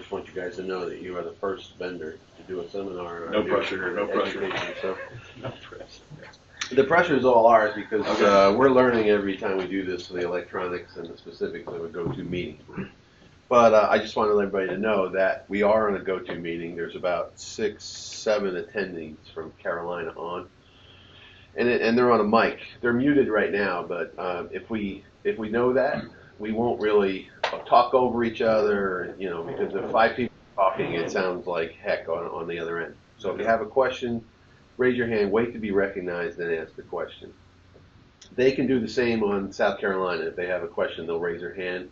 just want you guys to know that you are the first vendor to do a seminar. On No pressure, no pressure. So No pressure. the pressure is all ours because we're learning every time we do this, the electronics and the specifics of a go-to meeting. But I just want everybody to know that we are on a go-to meeting. There's about 6, 7 attendees from Carolina on, and they're on a mic. They're muted right now, but if we know that, we won't really talk over each other, you know, because if 5 people are talking, it sounds like heck on the other end. So if you have a question, raise your hand, wait to be recognized, then ask the question. They can do the same on South Carolina. If they have a question, they'll raise their hand.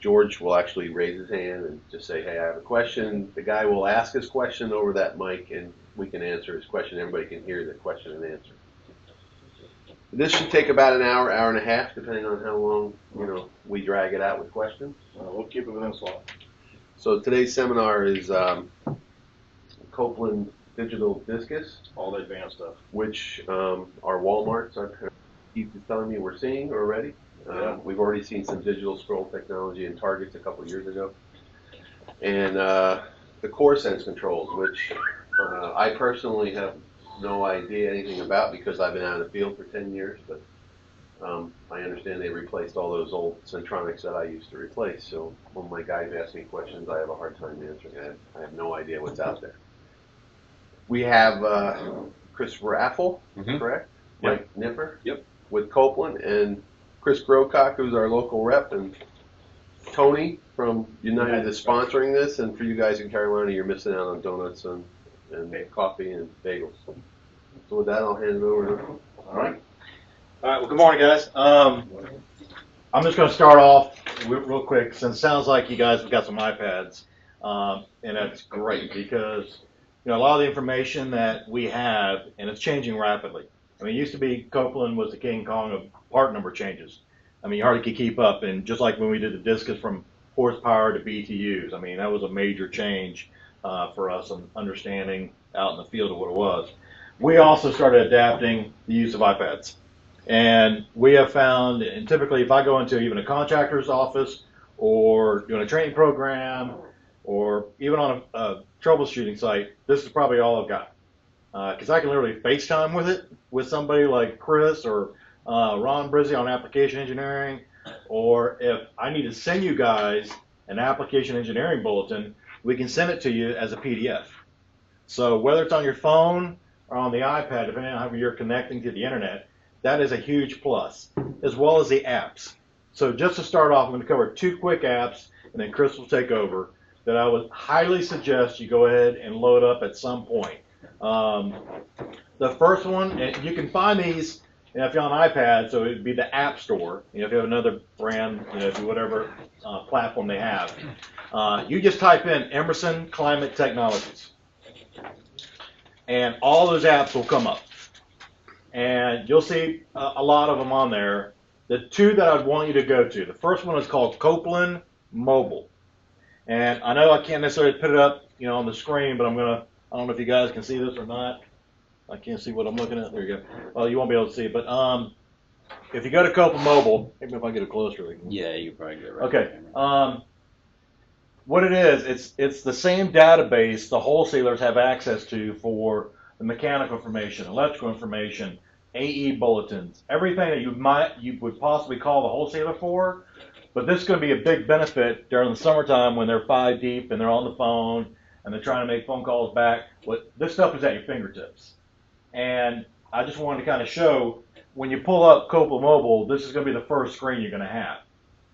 George will actually raise his hand and just say, hey, I have a question. The guy will ask his question over that mic, and we can answer his question. Everybody can hear the question and answer. This should take about an hour, hour and a half, depending on how long, you know, we drag it out with questions. We'll keep it within a slot. So today's seminar is Copeland Digital Discus. All the advanced stuff. Which our Walmarts are Keith is telling me we're seeing already. We've already seen some digital scroll technology in Targets a couple of years ago. And the core sense controls, which I personally have no idea anything about because I've been out in the field for 10 years, but I understand they replaced all those old Centronics that I used to replace. So when my guys ask me questions, I have a hard time answering. I have no idea what's out there. We have Chris Raffle, correct? Yep. Mike Nipper. Yep. With Copeland, and Chris Grocock, who's our local rep, and Tony from United is sponsoring this. And for you guys in Carolina, you're missing out on donuts and coffee and bagels. So with that, I'll hand it over to Mike. All right. Well, good morning, guys. I'm just going to start off real quick, since it sounds like you guys have got some iPads, and that's great because a lot of the information that we have, and it's changing rapidly. I mean, it used to be Copeland was the King Kong of part number changes. I mean, you hardly could keep up. And just like when we did the Discus from horsepower to BTUs, I mean, that was a major change for us in understanding out in the field of what it was. We also started adapting the use of iPads. And we have found, and typically if I go into even a contractor's office or doing a training program or even on a troubleshooting site, this is probably all I've got. Because I can literally FaceTime with it with somebody like Chris or Ron Brizzi on application engineering, or if I need to send you guys an application engineering bulletin, we can send it to you as a PDF. So whether it's on your phone or on the iPad, depending on how you're connecting to the internet, that is a huge plus, as well as the apps. So just to start off, I'm going to cover 2 quick apps, and then Chris will take over, that I would highly suggest you go ahead and load up at some point. The first one, and you can find these if you're on iPad, so it would be the App Store. If you have another brand, whatever platform they have, you just type in Emerson Climate Technologies, and all those apps will come up, and you'll see a lot of them on there. The 2 that I'd want you to go to, the first one is called Copeland Mobile, and I know I can't necessarily put it up, on the screen, but I don't know if you guys can see this or not. I can't see what I'm looking at. There you go. Well, you won't be able to see it, but if you go to Copeland Mobile, maybe if I get it closer. Yeah, you probably get it right. Okay. What it is, it's the same database the wholesalers have access to for the mechanical information, electrical information, AE bulletins, everything that you would possibly call the wholesaler for. But this is going to be a big benefit during the summertime when they're 5 deep and they're on the phone and they're trying to make phone calls back. This stuff is at your fingertips. And I just wanted to kind of show, when you pull up Copeland Mobile, this is going to be the first screen you're going to have.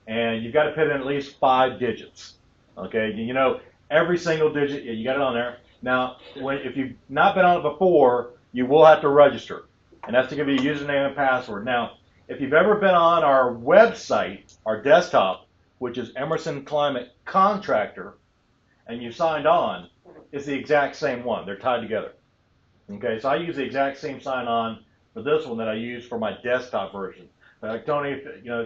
And you've got to put in at least 5 digits. Okay, every single digit, you got it on there. Now, if you've not been on it before, you will have to register. And that's to give you a username and password. Now, if you've ever been on our website, our desktop, which is Emerson Climate Contractor, and you signed on, it's the exact same one. They're tied together. Okay, so I use the exact same sign-on for this one that I use for my desktop version. Like Tony,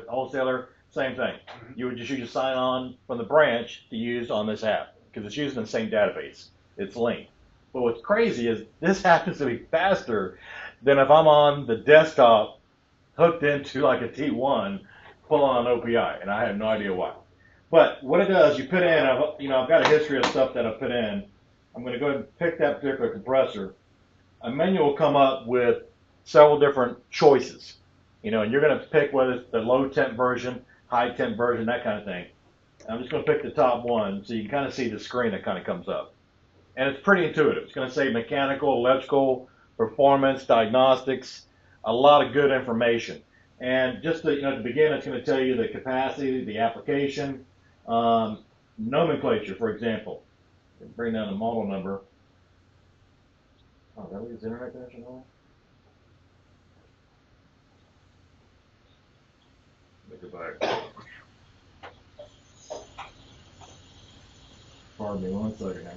wholesaler, same thing. You would just use a sign-on from the branch to use on this app because it's using the same database. It's linked. But what's crazy is this happens to be faster than if I'm on the desktop hooked into like a T1 pulling on OPI, and I have no idea why. But what it does, you put in, I've got a history of stuff that I've put in. I'm going to go ahead and pick that particular compressor. A menu will come up with several different choices, and you're going to pick whether it's the low temp version, high temp version, that kind of thing. And I'm just going to pick the top one so you can kind of see the screen that kind of comes up. And it's pretty intuitive. It's going to say mechanical, electrical, performance, diagnostics, a lot of good information. And just to, to begin, it's going to tell you the capacity, the application, nomenclature, for example. Bring down the model number. Oh, that was internet connection on? Let me go back. Pardon me 1 second now.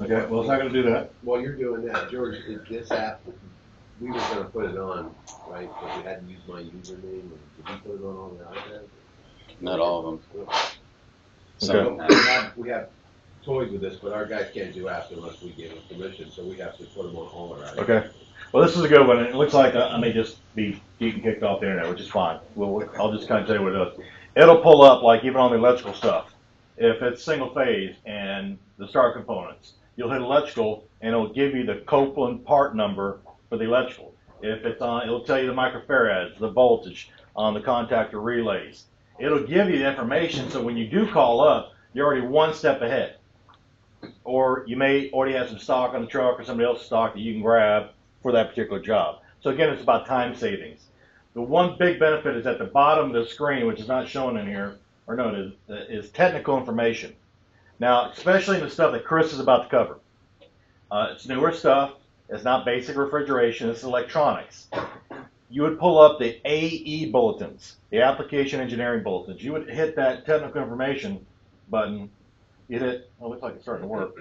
Okay, well, it's not going to do that. While you're doing that, George, this app, we were going to put it on, right? But we hadn't used my username. Did we put it on all the iPads? Not all of them. Okay. We have toys with this, but our guys can't do apps unless we give them permission, so we have to put them on all our apps. Okay. Well, this is a good one. It looks like I may just be getting kicked off the internet, which is fine. I'll just kind of tell you what it does. It'll pull up, like even on the electrical stuff. If it's single phase and the star components, you'll hit electrical and it'll give you the Copeland part number for the electrical. If it's on, it'll tell you the microfarads, the voltage on the contactor relays. It'll give you the information so when you do call up, you're already one step ahead. Or you may already have some stock on the truck or somebody else's stock that you can grab for that particular job. So again, it's about time savings. The one big benefit is at the bottom of the screen, which is not shown in here, or no, it is technical information. Now, especially in the stuff that Chris is about to cover. It's newer stuff. It's not basic refrigeration. It's electronics. You would pull up the AE bulletins, the application engineering bulletins. You would hit that technical information button. You'd hit, oh, it looks like it's starting to work.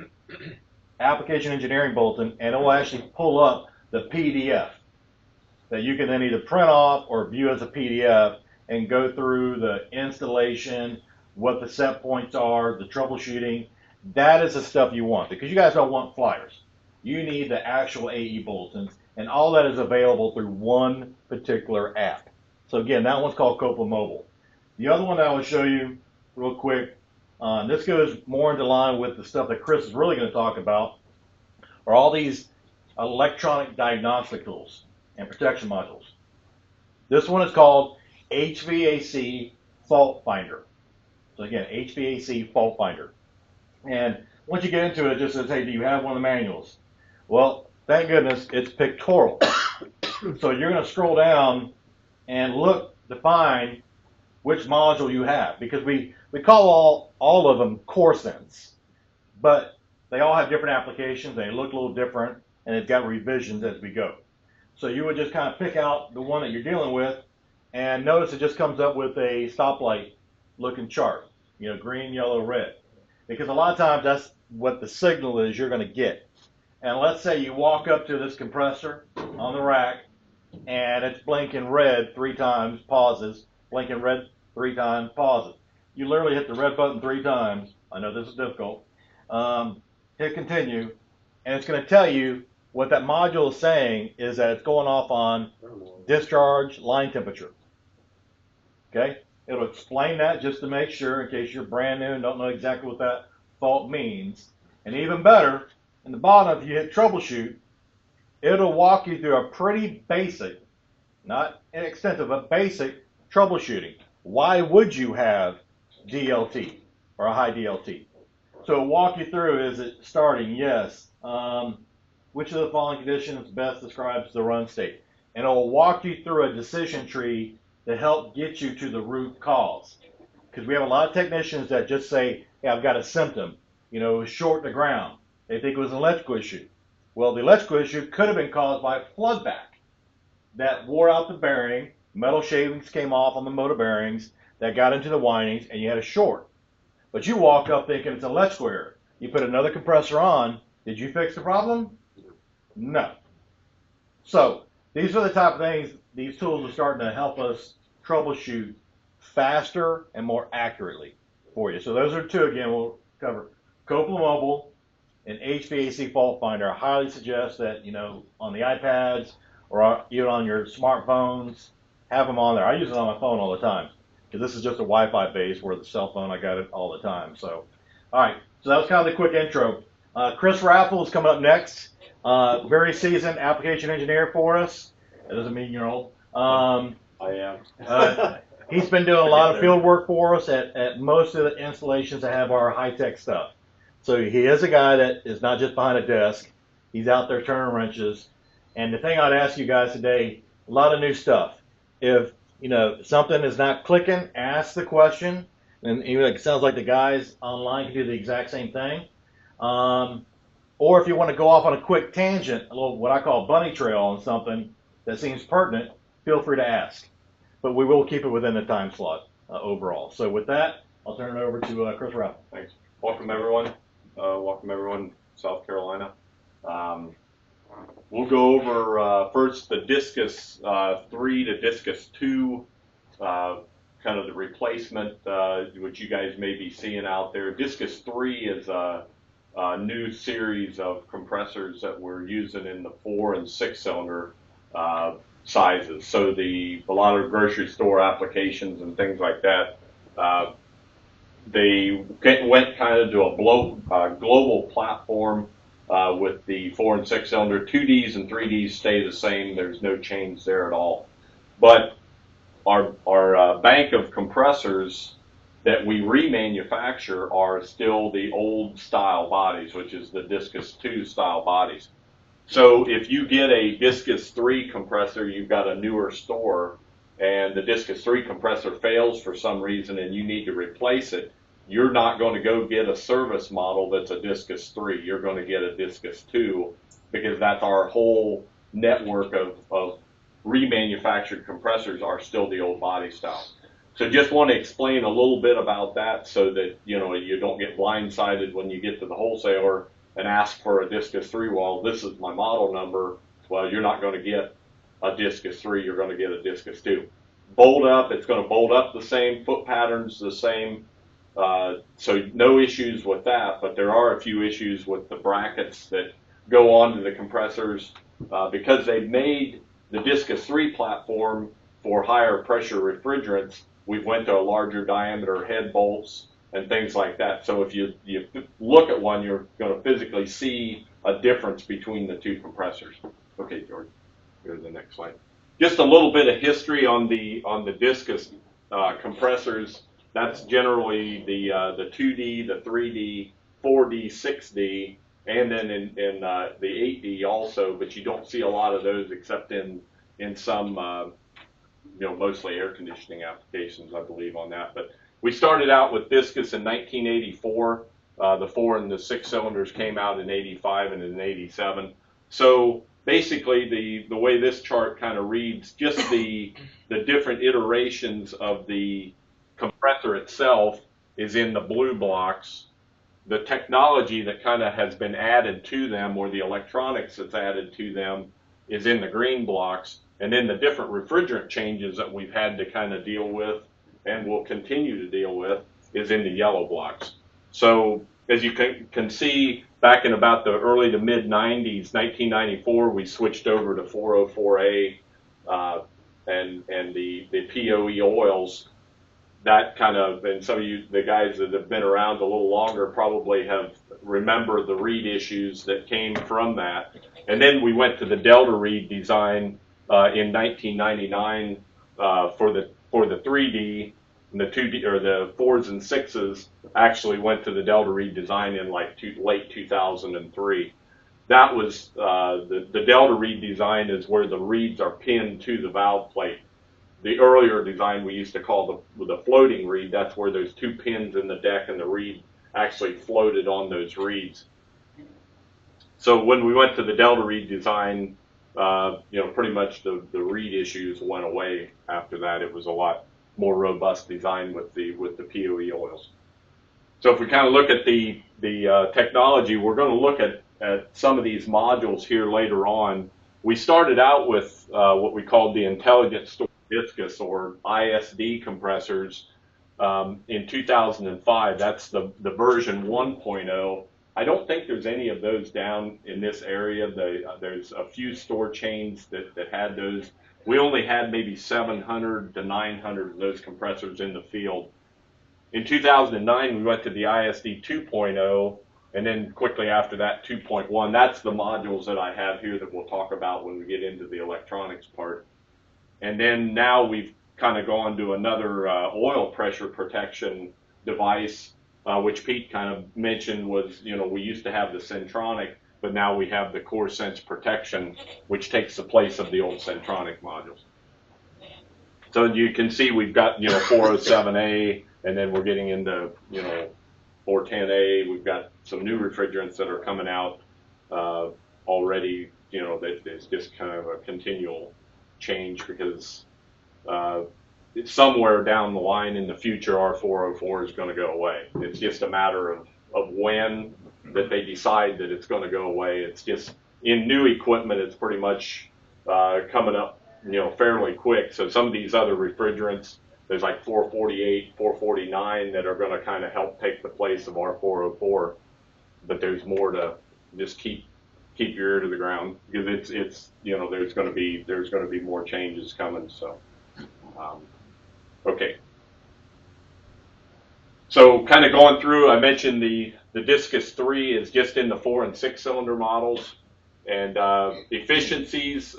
Application engineering bulletin, and it will actually pull up the PDF that you can then either print off or view as a PDF and go through the installation, what the set points are, the troubleshooting. That is the stuff you want because you guys don't want flyers. You need the actual AE bulletins, and all that is available through one particular app. So again, that one's called Copeland Mobile. The other one that I will show you real quick, this goes more into line with the stuff that Chris is really going to talk about, are all these electronic diagnostic tools and protection modules. This one is called HVAC Fault Finder. So again, HVAC Fault Finder. And once you get into it, it just says, hey, do you have one of the manuals? Well, thank goodness it's pictorial. So you're going to scroll down and look to find which module you have, because we call all of them core sense, but they all have different applications. They look a little different, and they've got revisions as we go. So you would just kind of pick out the one that you're dealing with, and notice it just comes up with a stoplight looking chart, green, yellow, red, because a lot of times that's what the signal is you're going to get. And let's say you walk up to this compressor on the rack, and it's blinking red 3 times, pauses, blinking red 3 times, pauses. You literally hit the red button 3 times. I know this is difficult. Hit continue, and it's going to tell you what that module is saying is that it's going off on discharge line temperature. Okay? It'll explain that just to make sure, in case you're brand new and don't know exactly what that fault means. And even better, in the bottom, if you hit troubleshoot, it'll walk you through a pretty basic, not extensive, but basic troubleshooting. Why would you have DLT or a high DLT? So it'll walk you through, is it starting? Yes. Which of the following conditions best describes the run state? And it'll walk you through a decision tree to help get you to the root cause. Because we have a lot of technicians that just say, hey, I've got a symptom, short to ground. They think it was an electrical issue. Well, the electrical issue could have been caused by a flood back that wore out the bearing, metal shavings came off on the motor bearings, that got into the windings, and you had a short. But you walk up thinking it's an electrical error. You put another compressor on. Did you fix the problem? No. So these are the type of things, these tools are starting to help us troubleshoot faster and more accurately for you. So those are 2 again we'll cover. Copeland Mobile and HVAC Fault Finder. I highly suggest that, on the iPads or even on your smartphones, have them on there. I use it on my phone all the time. because this is just a Wi-Fi base, where the cell phone, I got it all the time. So, all right, so that was kind of the quick intro. Chris Raffle is coming up next. Very seasoned application engineer for us. That doesn't mean you're old. I am. He's been doing a lot of field work for us at most of the installations that have our high-tech stuff. So he is a guy that is not just behind a desk. He's out there turning wrenches. And the thing I'd ask you guys today, a lot of new stuff. If something is not clicking, ask the question. And it sounds like the guys online can do the exact same thing. Or if you want to go off on a quick tangent, a little what I call bunny trail on something that seems pertinent, feel free to ask. But we will keep it within the time slot overall. So with that, I'll turn it over to Chris Rapp. Thanks. Welcome everyone. South Carolina. We'll go over first the Discus 3 to Discus 2, kind of the replacement, which you guys may be seeing out there. Discus 3 is a new series of compressors that we're using in the 4 and 6 cylinder sizes. So a lot of grocery store applications and things like that, they went kind of to a global platform with the 4 and 6 cylinder. 2Ds and 3Ds stay the same. There's no change there at all. But our bank of compressors that we remanufacture are still the old style bodies, which is the Discus 2 style bodies. So if you get a Discus 3 compressor, you've got a newer store, and the Discus 3 compressor fails for some reason and you need to replace it, you're not going to go get a service model that's a Discus 3. You're going to get a Discus 2, because that's our whole network of remanufactured compressors are still the old body style. So just want to explain a little bit about that so that you don't get blindsided when you get to the wholesaler and ask for a Discus 3. Well, this is my model number. Well, you're not going to get a Discus 3. You're going to get a Discus 2. Bolt up, it's going to bolt up the same, foot patterns the same. So no issues with that, but there are a few issues with the brackets that go onto the compressors because they've made the Discus 3 platform for higher pressure refrigerants. We've went to a larger diameter head bolts and things like that. So if you look at one, you're going to physically see a difference between the two compressors. Okay, George, go to the next slide. Just a little bit of history on the Discus compressors. That's generally the 2D, the 3D, 4D, 6D, and then in the 8D also. But you don't see a lot of those except in some mostly air conditioning applications, I believe, on that. But we started out with Discus in 1984. The 4 and the 6 cylinders came out in 85 and in 87. So basically, the way this chart kind of reads, just the different iterations of the compressor itself is in the blue blocks. The technology that kind of has been added to them, or the electronics that's added to them, is in the green blocks. And then the different refrigerant changes that we've had to kind of deal with and will continue to deal with is in the yellow blocks. So as you can see, back in about the early to mid 90s, 1994, we switched over to 404A and the POE oils. That kind of, and some of you, the guys that have been around a little longer, probably have remembered the reed issues that came from that. And then we went to the Delta reed design in 1999 for the 3D, and the 2D, or the 4s and 6s actually went to the Delta reed design in like late 2003. That was the Delta reed design is where the reeds are pinned to the valve plate. The earlier design we used to call the floating reed. That's where there's two pins in the deck and the reed actually floated on those reeds. So when we went to the Delta reed design, pretty much the reed issues went away after that. It was a lot more robust design with the POE oils. So if we kind of look at the technology, we're going to look at some of these modules here later on. We started out with what we called the Intelligent Store Discus, or ISD compressors, in 2005. That's the version 1.0. I don't think there's any of those down in this area. There's a few store chains that had those. We only had maybe 700 to 900 of those compressors in the field. In 2009, we went to the ISD 2.0, and then quickly after that, 2.1. That's the modules that I have here that we'll talk about when we get into the electronics part. And then now we've kind of gone to another oil pressure protection device, which Pete kind of mentioned was, we used to have the Centronic, but now we have the Core Sense protection, which takes the place of the old Centronic modules. So you can see we've got, 407A, and then we're getting into, 410A. We've got some new refrigerants that are coming out already, that it's just kind of a continual change because somewhere down the line in the future, R404 is going to go away. It's just a matter of when that they decide that it's going to go away. It's just in new equipment, it's pretty much coming up, fairly quick. So some of these other refrigerants, there's like 448, 449 that are going to kind of help take the place of R404. But there's more to just keep your ear to the ground because it's there's going to be more changes coming. So okay. So kind of going through, I mentioned the Discus 3 is just in the 4 and 6 cylinder models, and efficiencies,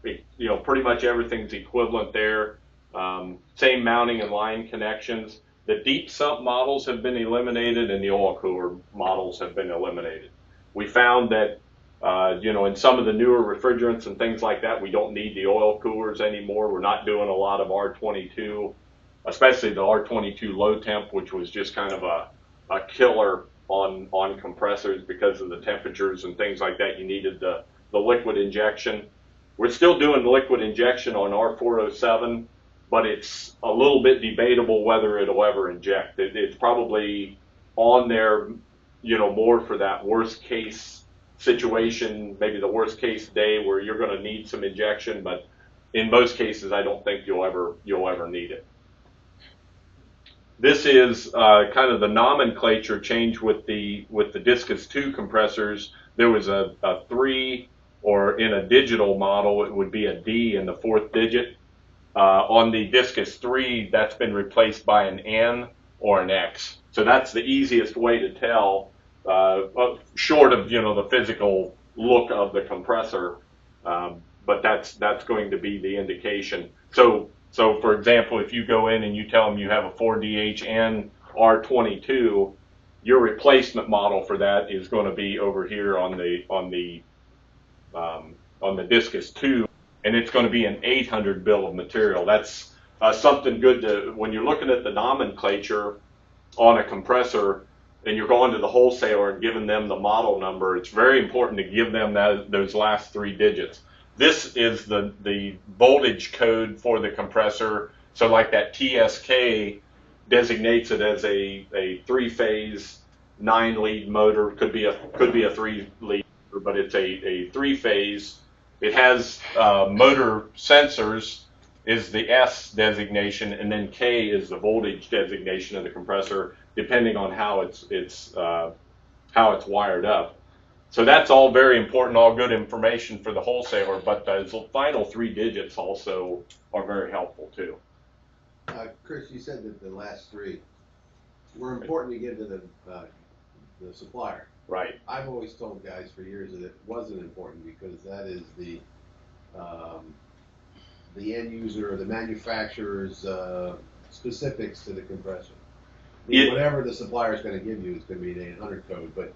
pretty much everything's equivalent there. Same mounting and line connections. The deep sump models have been eliminated, and the oil cooler models have been eliminated. We found that in some of the newer refrigerants and things like that, we don't need the oil coolers anymore. We're not doing a lot of R22, especially the R22 low temp, which was just kind of a killer on compressors because of the temperatures and things like that. You needed the liquid injection. We're still doing liquid injection on R407, but it's a little bit debatable whether it'll ever inject. It's probably on there, more for that worst case situation, maybe the worst case day where you're going to need some injection, but in most cases, I don't think you'll ever need it. This is kind of the nomenclature change with the Discus 2 compressors. There was a 3, or in a digital model, it would be a D in the 4th digit. On the Discus 3, that's been replaced by an N or an X. So that's the easiest way to tell, short of the physical look of the compressor. But that's going to be the indication. So for example, if you go in and you tell them you have a 4DHN R22, your replacement model for that is going to be over here on the Discus 2, and it's going to be an 800 bill of material. That's something good to, when you're looking at the nomenclature on a compressor and you're going to the wholesaler and giving them the model number, it's very important to give them those last 3 digits. This is the voltage code for the compressor. So like that TSK designates it as a 3-phase 9-lead motor. Could be a 3-lead, but it's a 3-phase. It has motor sensors is the S designation, and then K is the voltage designation of the compressor, depending on how it's wired up. So that's all very important, all good information for the wholesaler, but the final 3 digits also are very helpful too. Chris, you said that the last 3 were important to give to the supplier. Right. I've always told guys for years that it wasn't important because that is the end user or the manufacturer's specifics to the compressor. Whatever the supplier is going to give you is going to be an 800 code, but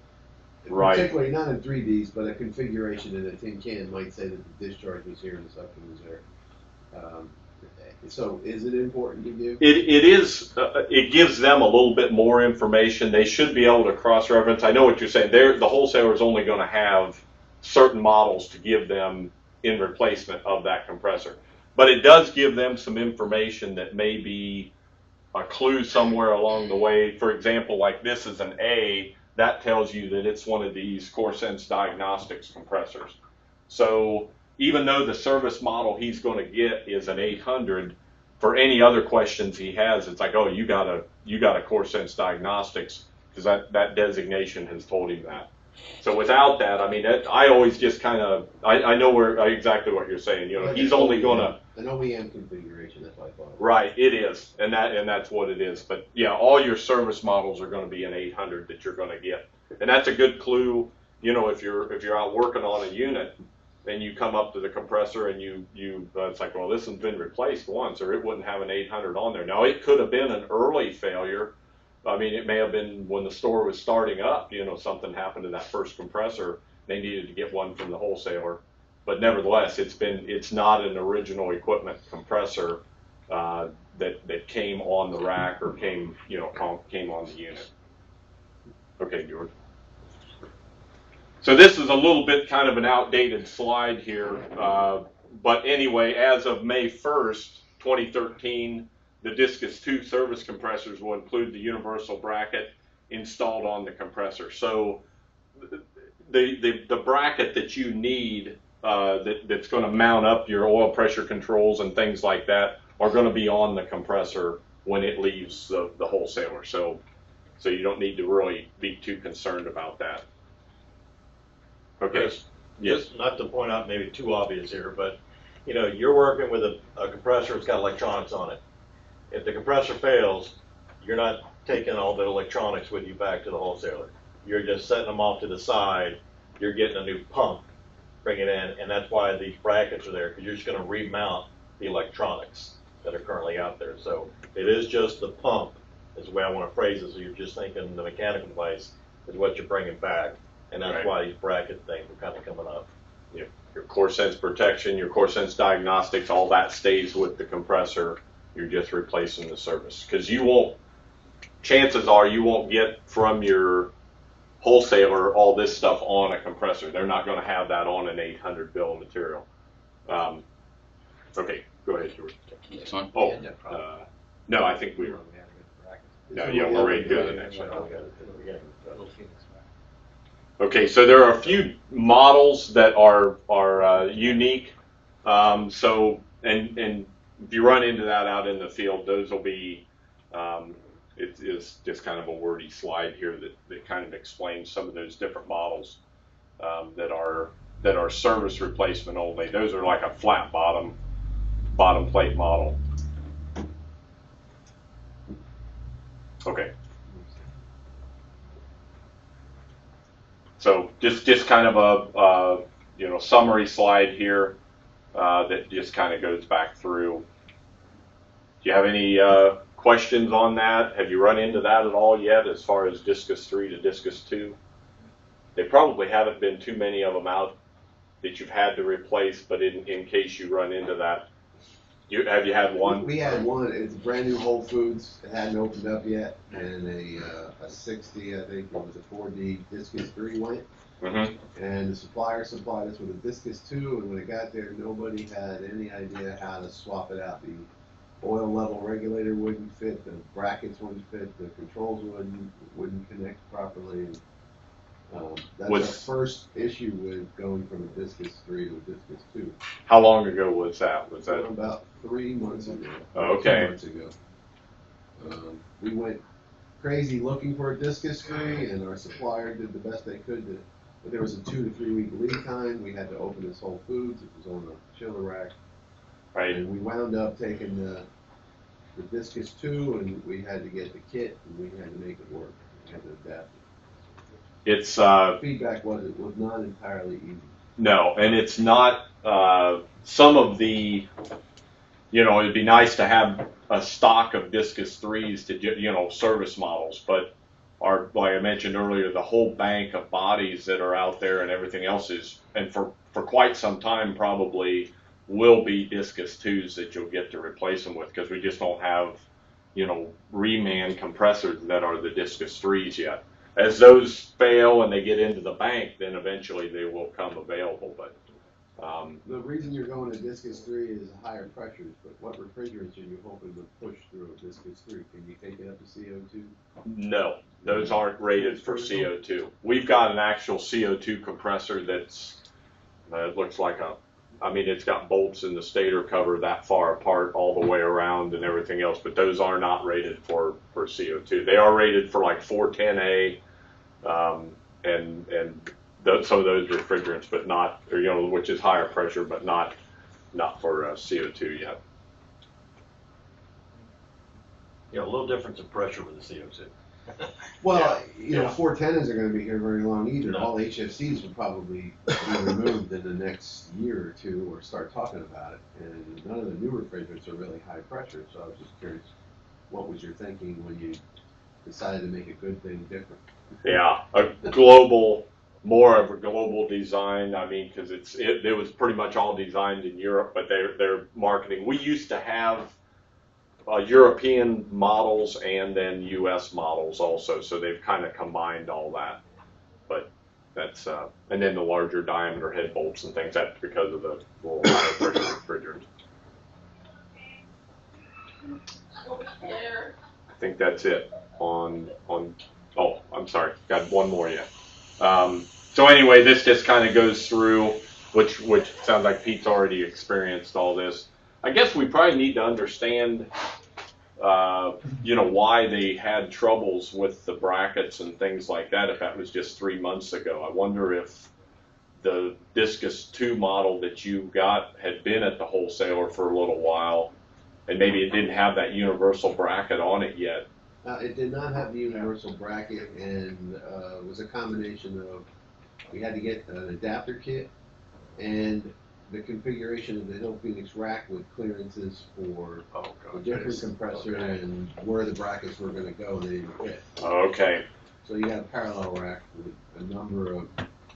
right. Particularly not in 3Ds, but a configuration in a tin can might say that the discharge was here and the suction was there. So is it important to give? It is. It gives them a little bit more information. They should be able to cross-reference. I know what you're saying. The wholesaler is only going to have certain models to give them in replacement of that compressor. But it does give them some information that may be a clue somewhere along the way. For example, like this is an A. That tells you that it's one of these CoreSense Diagnostics compressors. So even though the service model he's going to get is an 800, for any other questions he has, it's like, oh, you got a CoreSense Diagnostics. because that designation has told him that. So without that, I mean, I always just kind of, I know exactly what you're saying. You know, Like he's only gonna. an OEM configuration. That's what I thought. Right, it is, and that's what it is. But yeah, all your service models are going to be an 800 that you're going to get, and that's a good clue. You know, if you're out working on a unit, and you come up to the compressor and it's like, well, this has been replaced once, or it wouldn't have an 800 on there. Now, it could have been an early failure. I mean, it may have been when the store was starting up. You know, something happened to that first compressor. They needed to get one from the wholesaler. But nevertheless, it's not an original equipment compressor that came on the rack or came on the unit. Okay, George. So this is a little bit kind of an outdated slide here, but anyway, as of May 1st, 2013, the Discus 2 service compressors will include the universal bracket installed on the compressor. So the bracket that you need that's going to mount up your oil pressure controls and things like that are going to be on the compressor when it leaves the wholesaler. So you don't need to really be too concerned about that. Okay. Yes. Just not to point out maybe too obvious here, but you know, you're working with a compressor that's got electronics on it. If the compressor fails, you're not taking all the electronics with you back to the wholesaler. You're just setting them off to the side. You're getting a new pump, bring it in, and that's why these brackets are there, because you're just going to remount the electronics that are currently out there. So it is just the pump, is the way I want to phrase it. So you're just thinking the mechanical device is what you're bringing back, and that's Right. why these bracket things are kind of coming up. Yeah. Your core sense protection, your core sense diagnostics, all that stays with the compressor. You're just replacing the service, because chances are you won't get from your wholesaler all this stuff on a compressor. They're not going to have that on an 800 bill of material. Okay, go ahead, George. Next one. Oh, no, I think we're ready to go to the next one. Okay, so there are a few models that are unique. So if you run into that out in the field, those will be. It is just kind of a wordy slide here that kind of explains some of those different models that are service replacement only. Those are like a flat bottom plate model. Okay. So just kind of a summary slide here that just kind of goes back through. Do you have any questions on that? Have you run into that at all yet as far as Discus 3 to Discus 2? They probably haven't been too many of them out that you've had to replace, but in case you run into that, have you had one? We had one. It's brand new Whole Foods. It hadn't opened up yet, and a 60, I think it was a 4D Discus 3 went. Mm-hmm. And the supplier supplied us with a Discus 2, and when it got there, nobody had any idea how to swap it out. The oil level regulator wouldn't fit, the brackets wouldn't fit, the controls wouldn't connect properly. That's Was- our first issue with going from a Discus 3 to a Discus 2. How long ago was that? Was that? About 3 months ago. Okay. 2 months ago. We went crazy looking for a Discus 3, and our supplier did the best they could but there was a 2 to 3 week lead time. We had to open this Whole Foods. It was on a chiller rack. Right. And we wound up taking the Discus 2, and we had to get the kit, and we had to make it work. We had to adapt it. It's Feedback was it was not entirely easy. no, and it's not. Some of the, it'd be nice to have a stock of Discus 3s to service models, but like I mentioned earlier, the whole bank of bodies that are out there and everything else is, and for quite some time probably will be Discus 2s that you'll get to replace them with, because we just don't have, reman compressors that are the Discus 3s yet. As those fail and they get into the bank, then eventually they will come available. But The reason you're going to Discus 3 is higher pressures, but what refrigerants are you hoping to push through a Discus 3? Can you take it up to CO2? no, those aren't rated for CO2. We've got an actual CO2 compressor that's, it looks like I mean, it's got bolts in the stator cover that far apart all the way around and everything else, but those are not rated for CO2. They are rated for like 410A, and some of those refrigerants, but not, or, you know, which is higher pressure, but not for CO2 yet. Yeah, a little difference in pressure with the CO2. Well, you know, Yeah. 410s are going to be here very long either. No. All HFCs will probably be removed in the next year or two, or start talking about it. And none of the new refrigerants are really high pressure. So I was just curious, what was your thinking when you decided to make a good thing different? Yeah, more of a global design. I mean, because it was pretty much all designed in Europe, but they're marketing. We used to have European models and then U.S. models also, so they've kind of combined all that. But that's and then the larger diameter head bolts and things. That's because of the little higher pressure refrigerant. I think that's it on. Oh, I'm sorry, got one more yet. So anyway, this just kind of goes through, which sounds like Pete's already experienced all this. I guess we probably need to understand, you know, why they had troubles with the brackets and things like that, if that was just 3 months ago. I wonder if the Discus 2 model that you got had been at the wholesaler for a little while, and maybe it didn't have that universal bracket on it yet. It did not have the universal bracket, and it was a combination of, we had to get an adapter kit and the configuration of the Hill Phoenix rack with clearances for the different compressor and where the brackets were going to go, and they didn't fit. Okay. So you have a parallel rack with a number of,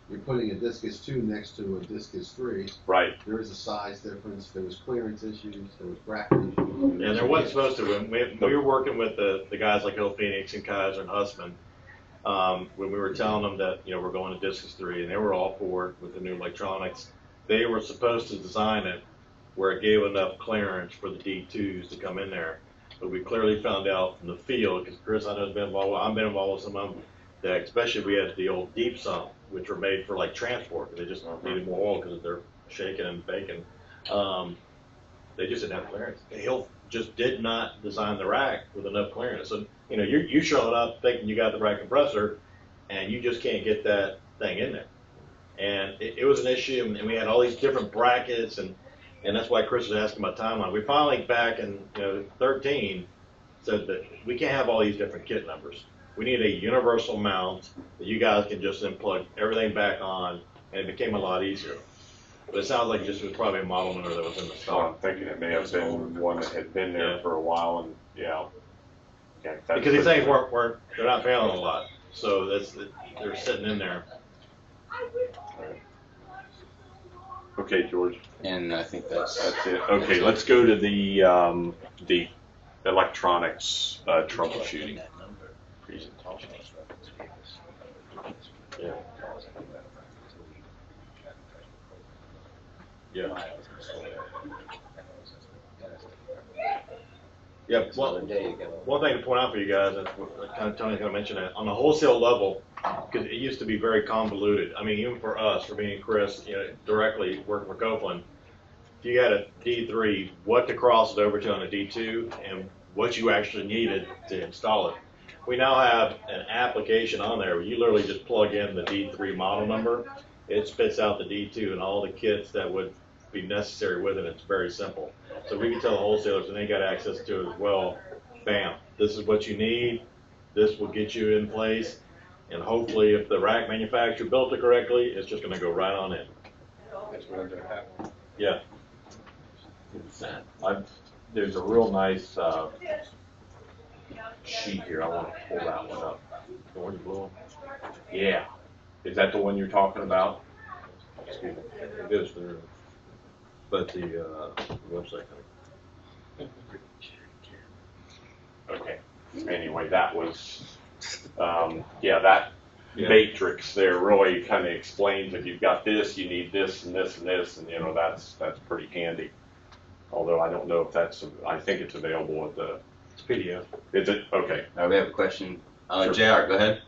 you're putting a Discus 2 next to a Discus 3. Right. There is a size difference, there was clearance issues, there was bracket issues. Yeah, there wasn't supposed to. When we were working with the guys like Hill Phoenix and Kaiser and Hussman, when we were telling them that, you know, we're going to Discus 3, and they were all for it with the new electronics, they were supposed to design it where it gave enough clearance for the D2s to come in there. But we clearly found out from the field, because Chris, I know, has been involved with, I've been involved with some of them, that especially we had the old deep sump, which were made for like transport. They just needed more oil because they're shaking and baking. They just didn't have clearance. Hill just did not design the rack with enough clearance. So, you know, you showing up thinking you got the right compressor, and you just can't get that thing in there. And it was an issue, and we had all these different brackets, and that's why Chris was asking about timeline. We finally, back in 13, said that we can't have all these different kit numbers. We need a universal mount that you guys can just then plug everything back on, and it became a lot easier. But it sounds like it just was probably a model number that was in the So stock. I'm thinking it may have been one that had been there for a while, and yeah. Okay, Because these things they're not failing a lot, so they're sitting in there. Okay, George. And I think that's it. Okay, let's go to the electronics troubleshooting presentation. Yeah. Yeah. Yeah. Well, one thing to point out for you guys, and kind of Tony kind of mentioned that on the wholesale level, because it used to be very convoluted. I mean, even for us, for me and Chris, directly working for Copeland, if you had a D3, what to cross it over to on a D2, and what you actually needed to install it. We now have an application on there where you literally just plug in the D3 model number. It spits out the D2 and all the kits that would be necessary with it. It's very simple. So we can tell the wholesalers, and they got access to it as well, bam, this is what you need. This will get you in place. And hopefully, if the rack manufacturer built it correctly, it's just going to go right on in. Yeah. There's a real nice sheet here. I want to pull that one up. The one you blew. Yeah. Is that the one you're talking about? Excuse me. It goes through. But the website. Okay. Anyway, that was, that matrix there really kind of explains if you've got this, you need this and this and this, and that's pretty handy. Although I don't know if I think it's available at the. It's PDF. Is it? Okay. we have a question. Sure. JR, go ahead.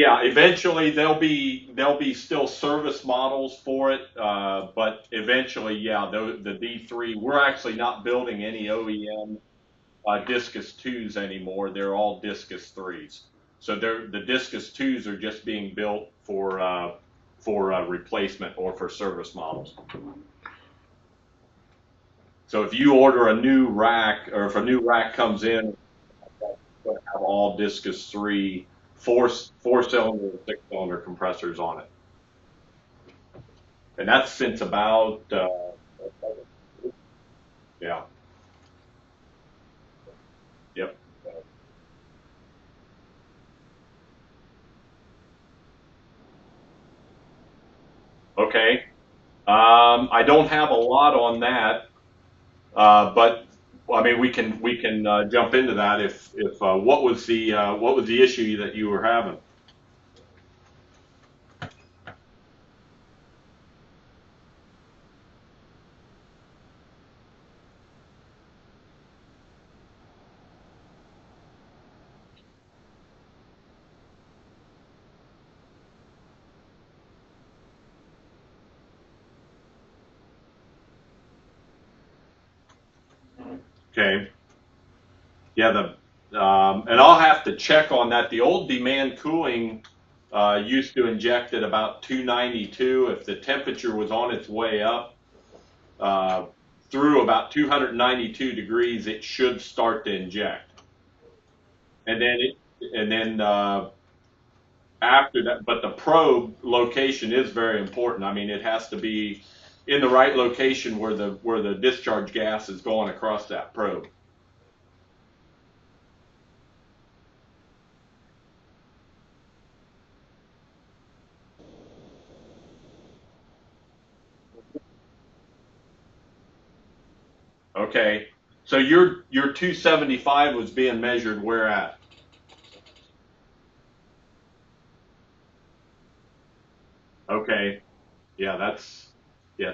Yeah, eventually there'll be still service models for it, but eventually, yeah, the D3. We're actually not building any OEM Discus 2s anymore. They're all Discus 3s. So the Discus 2s are just being built for replacement or for service models. So if you order a new rack, or if a new rack comes in, it's going to have all Discus 3 four-cylinder and six-cylinder compressors on it. And that's since about, yeah. Yep. Okay. I don't have a lot on that, but I mean we can jump into that if what was the issue that you were having? Okay. Yeah, and I'll have to check on that. The old demand cooling used to inject at about 292. If the temperature was on its way up through about 292 degrees, it should start to inject. And then after that, but the probe location is very important. I mean, it has to be in the right location where the discharge gas is going across that probe. Okay, so your 275 was being measured where at? Okay, yeah, that's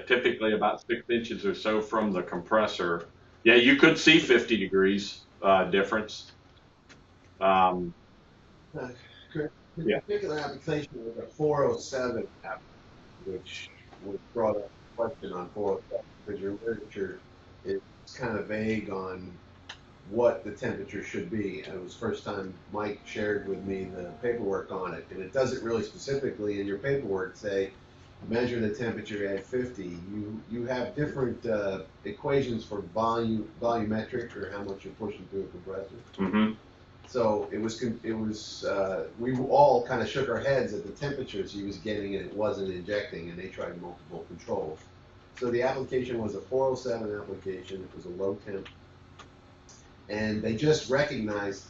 typically about 6 inches or so from the compressor. Yeah, you could see 50 degrees difference. Correct. This Yeah. particular application was a 407 app, which brought up a question on 407 because your literature is kind of vague on what the temperature should be. And it was the first time Mike shared with me the paperwork on it, and it doesn't really specifically in your paperwork say measure the temperature at 50. You have different equations for volumetric or how much you're pushing through a compressor. Mm-hmm. So we all kind of shook our heads at the temperatures he was getting, and it wasn't injecting, and they tried multiple controls. So the application was a 407 application. It was a low temp, and they just recognized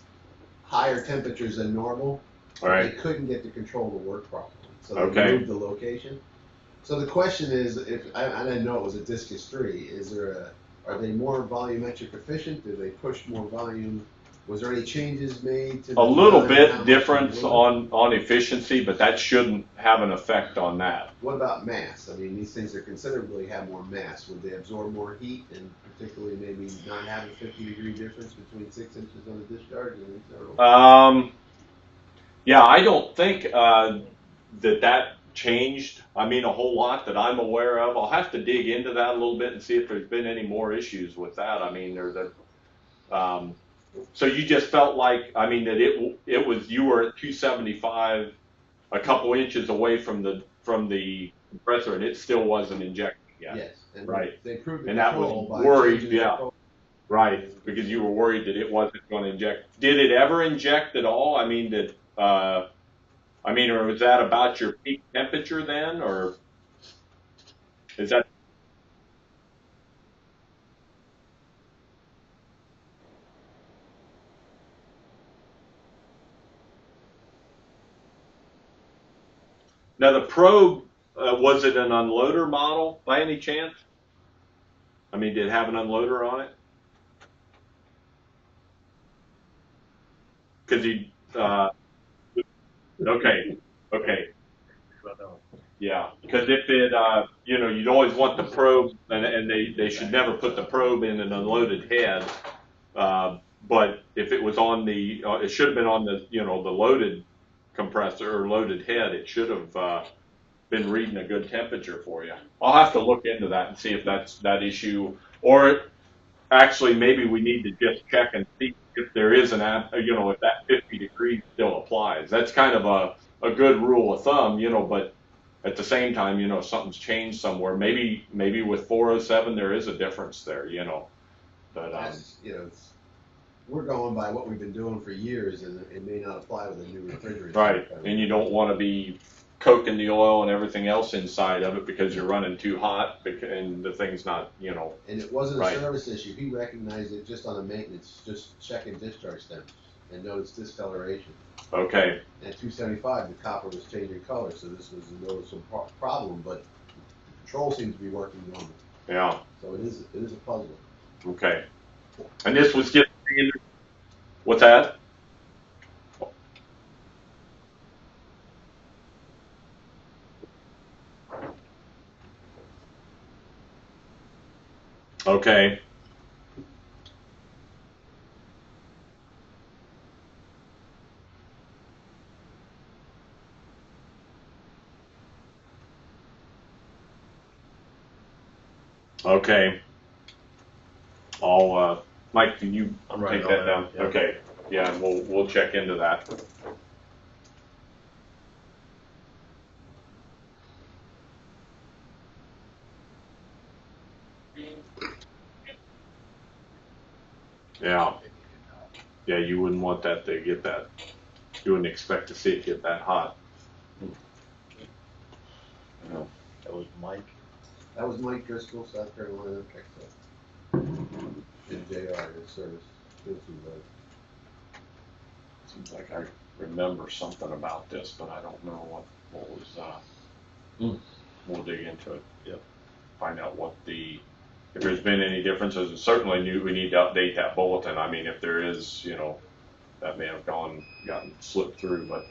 higher temperatures than normal. All right. They couldn't get the control to work properly, so they Okay. moved the location. So the question is, if I didn't know it was a Discus 3, are they more volumetric efficient? Do they push more volume? Was there any changes made to the A little design, how bit much difference they moved? on efficiency, but that shouldn't have an effect on that. What about mass? I mean, these things are considerably have more mass. Would they absorb more heat, and particularly maybe not have a 50-degree difference between 6 inches on the discharge and internal? Yeah, I don't think that changed. I mean, a whole lot that I'm aware of. I'll have to dig into that a little bit and see if there's been any more issues with that. I mean, so you just felt like, I mean, that it was, you were at 275, a couple inches away from the compressor, and it still wasn't injecting yet. Yes, and Right. they proved the And that control was by worried, changing the yeah. control. Right, because you were worried that it wasn't going to inject. Did it ever inject at all? I mean, or was that about your peak temperature then, or is that? Now the probe, was it an unloader model by any chance? I mean, did it have an unloader on it? Because okay. Yeah, because if it, you'd always want the probe, and they should never put the probe in an unloaded head. But if it was on it should have been on the loaded compressor or loaded head, it should have been reading a good temperature for you. I'll have to look into that and see if that's that issue, or actually maybe we need to just check and see if there is an if that 50 degrees still applies. That's kind of a good rule of thumb, but at the same time, if something's changed somewhere, maybe with 407 there is a difference there, but That's, we're going by what we've been doing for years, and it may not apply with a new refrigerant. right, and you don't want to be coking the oil and everything else inside of it because you're running too hot and the thing's not, And it wasn't right. a service issue. He recognized it just on the maintenance, just checking discharge temps and noticed discoloration. Okay. At 275, the copper was changing color, so this was a noticeable problem, but the control seems to be working normal. Yeah. So it is a puzzle. Okay. And this was just standard. What's that? Okay. Okay. I'll, Mike, can you I'm writing take all that that down? down, yeah. Okay. Yeah, and we'll check into that. Yeah. Yeah, you wouldn't want that to get that. You wouldn't expect to see it get that hot. That was Mike. That was Mike Driscoll, South Carolina, Excell. And JR, his service. Field supervisor. Seems like I remember something about this, but I don't know what was, we'll dig into it. Yep. Find out if there's been any differences. And certainly we need to update that bulletin. I mean, if there is, that may have gotten slipped through, but.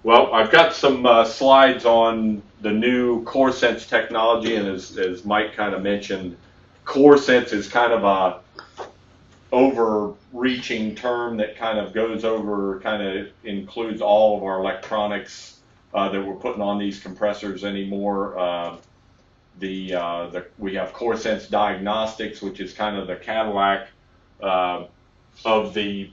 Well, I've got some slides on the new CoreSense technology, and as Mike kind of mentioned, CoreSense is kind of a overreaching term that kind of includes all of our electronics that we're putting on these compressors anymore. We have CoreSense Diagnostics, which is kind of the Cadillac of the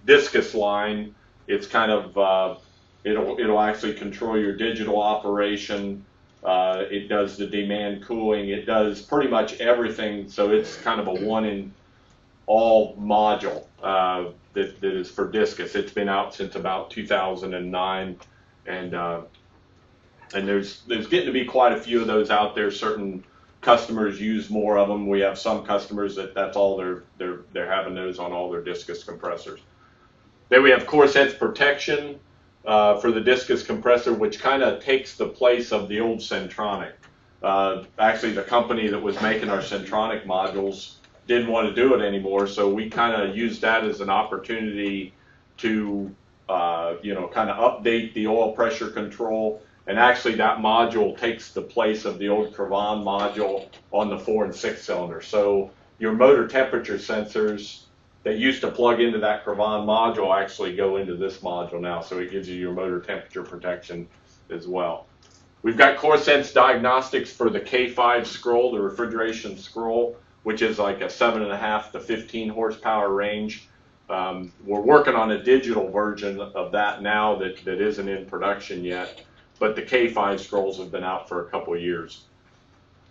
Discus line. It's kind of it'll actually control your digital operation. It does the demand cooling. It does pretty much everything. So it's kind of a one-in-all module that is for Discus. It's been out since about 2009, and there's getting to be quite a few of those out there. Certain customers use more of them. We have some customers that's all they're having those on all their Discus compressors. Then we have CoreSense Protection for the Discus compressor, which kind of takes the place of the old Centronic. Actually, the company that was making our Centronic modules didn't want to do it anymore, so we kind of used that as an opportunity to, kind of update the oil pressure control. And actually, that module takes the place of the old Cravan module on the 4 and 6 cylinder. So your motor temperature sensors that used to plug into that Cravan module actually go into this module now, so it gives you your motor temperature protection as well. We've got CoreSense Diagnostics for the K5 scroll, the refrigeration scroll, which is like a 7.5 to 15 horsepower range. We're working on a digital version of that now that isn't in production yet, but the K5 scrolls have been out for a couple of years.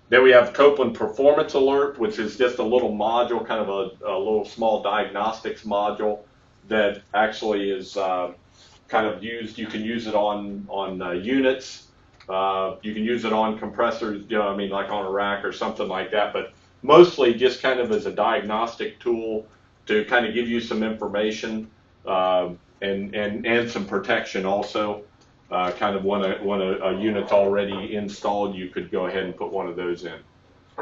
Then we have Copeland Performance Alert, which is just a little module, kind of a little small diagnostics module that actually is kind of used. You can use it on units. You can use it on compressors, like on a rack or something like that. But mostly just kind of as a diagnostic tool to kind of give you some information and some protection also. Kind of when a unit's already installed, you could go ahead and put one of those in.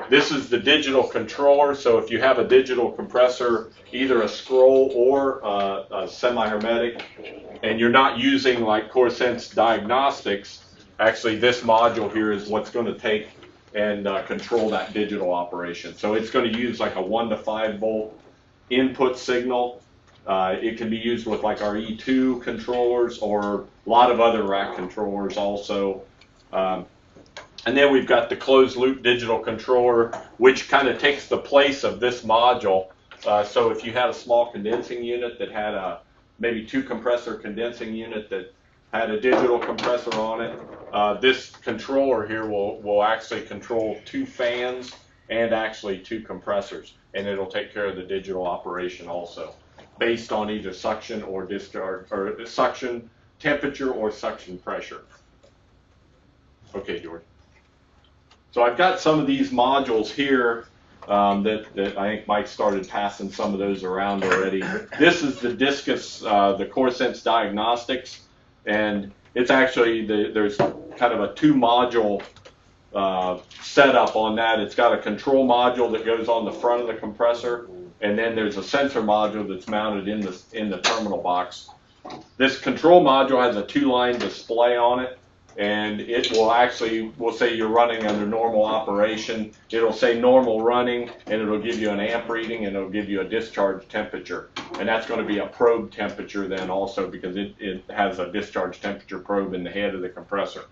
This is the digital controller, so if you have a digital compressor, either a scroll or a semi-hermetic, and you're not using like CoreSense Diagnostics, actually this module here is what's going to take and control that digital operation. So it's going to use like a 1 to 5 volt input signal It can be used with like our E2 controllers or a lot of other rack controllers also. And then we've got the closed loop digital controller, which kind of takes the place of this module. So if you had a small condensing unit that had a maybe 2 compressor condensing unit that had a digital compressor on it, this controller here will actually control 2 fans and actually 2 compressors, and it'll take care of the digital operation also, based on either suction or discharge, or suction temperature or suction pressure. Okay, George. So I've got some of these modules here that I think Mike started passing some of those around already. This is the Discus, the CoreSense Diagnostics, and it's actually, there's kind of a 2-module setup on that. It's got a control module that goes on the front of the compressor, and then there's a sensor module that's mounted in the terminal box. This control module has a 2-line display on it, and it will actually, we'll say you're running under normal operation, it'll say normal running, and it'll give you an amp reading, and it'll give you a discharge temperature. And that's going to be a probe temperature then also, because it has a discharge temperature probe in the head of the compressor.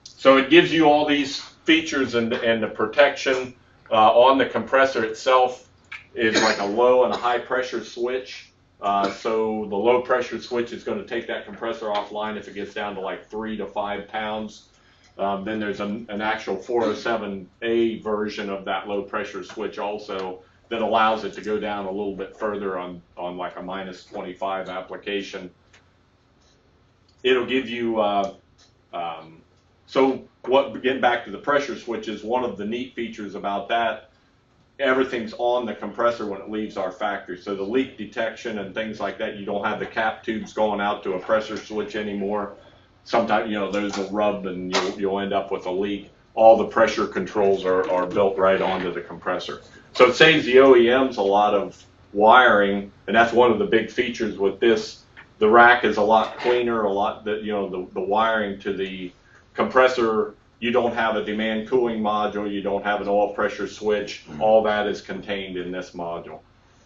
So it gives you all these features, and the protection on the compressor itself is like a low and a high pressure switch. So the low pressure switch is going to take that compressor offline if it gets down to like 3 to 5 pounds. Then there's an actual 407A version of that low pressure switch also that allows it to go down a little bit further on like a minus 25 application. It'll give you, so getting back to the pressure switches, one of the neat features about that, everything's on the compressor when it leaves our factory. So the leak detection and things like that, you don't have the cap tubes going out to a pressure switch anymore. Sometimes, those will rub and you'll end up with a leak. All the pressure controls are built right onto the compressor. So it saves the OEMs a lot of wiring, and that's one of the big features with this. The rack is a lot cleaner, the wiring to the compressor. You don't have a demand cooling module. You don't have an oil pressure switch. All that is contained in this module.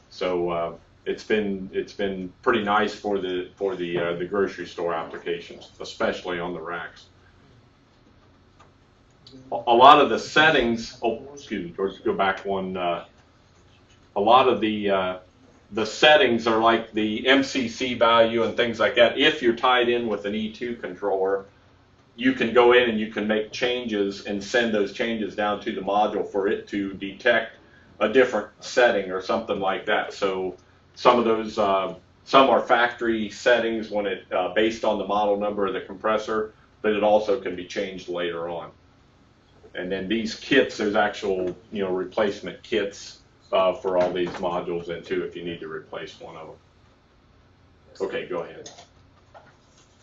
So it's been pretty nice for the grocery store applications, especially on the racks. A lot of the settings. Oh, excuse me, George. Go back one. A lot of the settings are like the MCC value and things like that. If you're tied in with an E2 controller, you can go in and you can make changes and send those changes down to the module for it to detect a different setting or something like that. So some of those, some are factory settings when it based on the model number of the compressor, but it also can be changed later on. And then these kits, there's actual replacement kits for all these modules in too if you need to replace one of them. Okay, go ahead.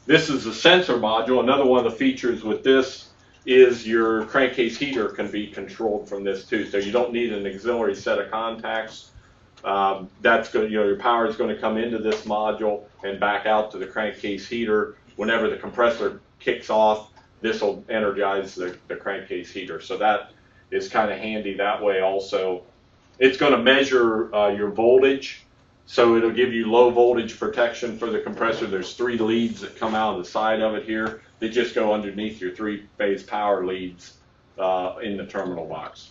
This is the sensor module. Another one of the features with this is your crankcase heater can be controlled from this too. So you don't need an auxiliary set of contacts. That's good. Your power is going to come into this module and back out to the crankcase heater. Whenever the compressor kicks off, this will energize the crankcase heater. So that is kind of handy that way also. It's going to measure your voltage. So it'll give you low voltage protection for the compressor. There's 3 leads that come out of the side of it here. They just go underneath your 3-phase power leads in the terminal box.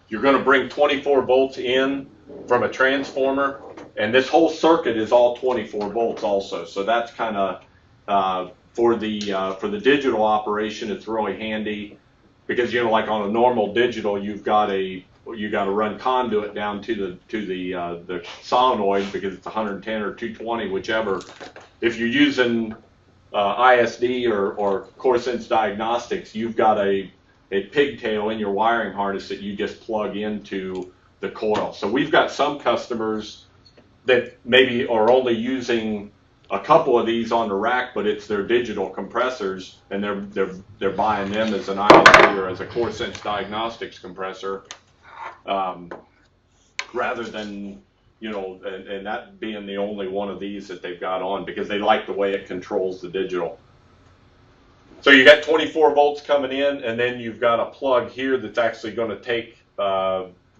You're going to bring 24 volts in from a transformer, and this whole circuit is all 24 volts also. So that's kind of for the digital operation, it's really handy because like on a normal digital, you got to run conduit down to the solenoid because it's 110 or 220, whichever. If you're using ISD or CoreSense Diagnostics, you've got a pigtail in your wiring harness that you just plug into the coil. So we've got some customers that maybe are only using a couple of these on the rack, but it's their digital compressors, and they're buying them as an ISD or as a CoreSense Diagnostics compressor. Rather than, and that being the only one of these that they've got on because they like the way it controls the digital. So you got 24 volts coming in, and then you've got a plug here that's actually going to take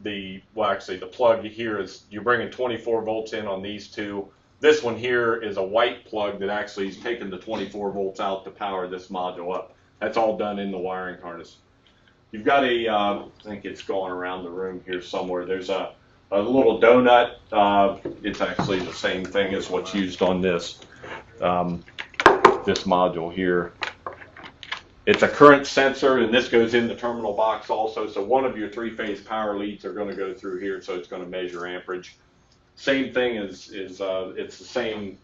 well, actually the plug here is, you're bringing 24 volts in on these two. This one here is a white plug that actually is taking the 24 volts out to power this module up. That's all done in the wiring harness. You've got I think it's going around the room here somewhere. There's a little donut. It's actually the same thing as what's used on this module here. It's a current sensor, and this goes in the terminal box also. So one of your three-phase power leads are going to go through here, so it's going to measure amperage. Same thing it's the same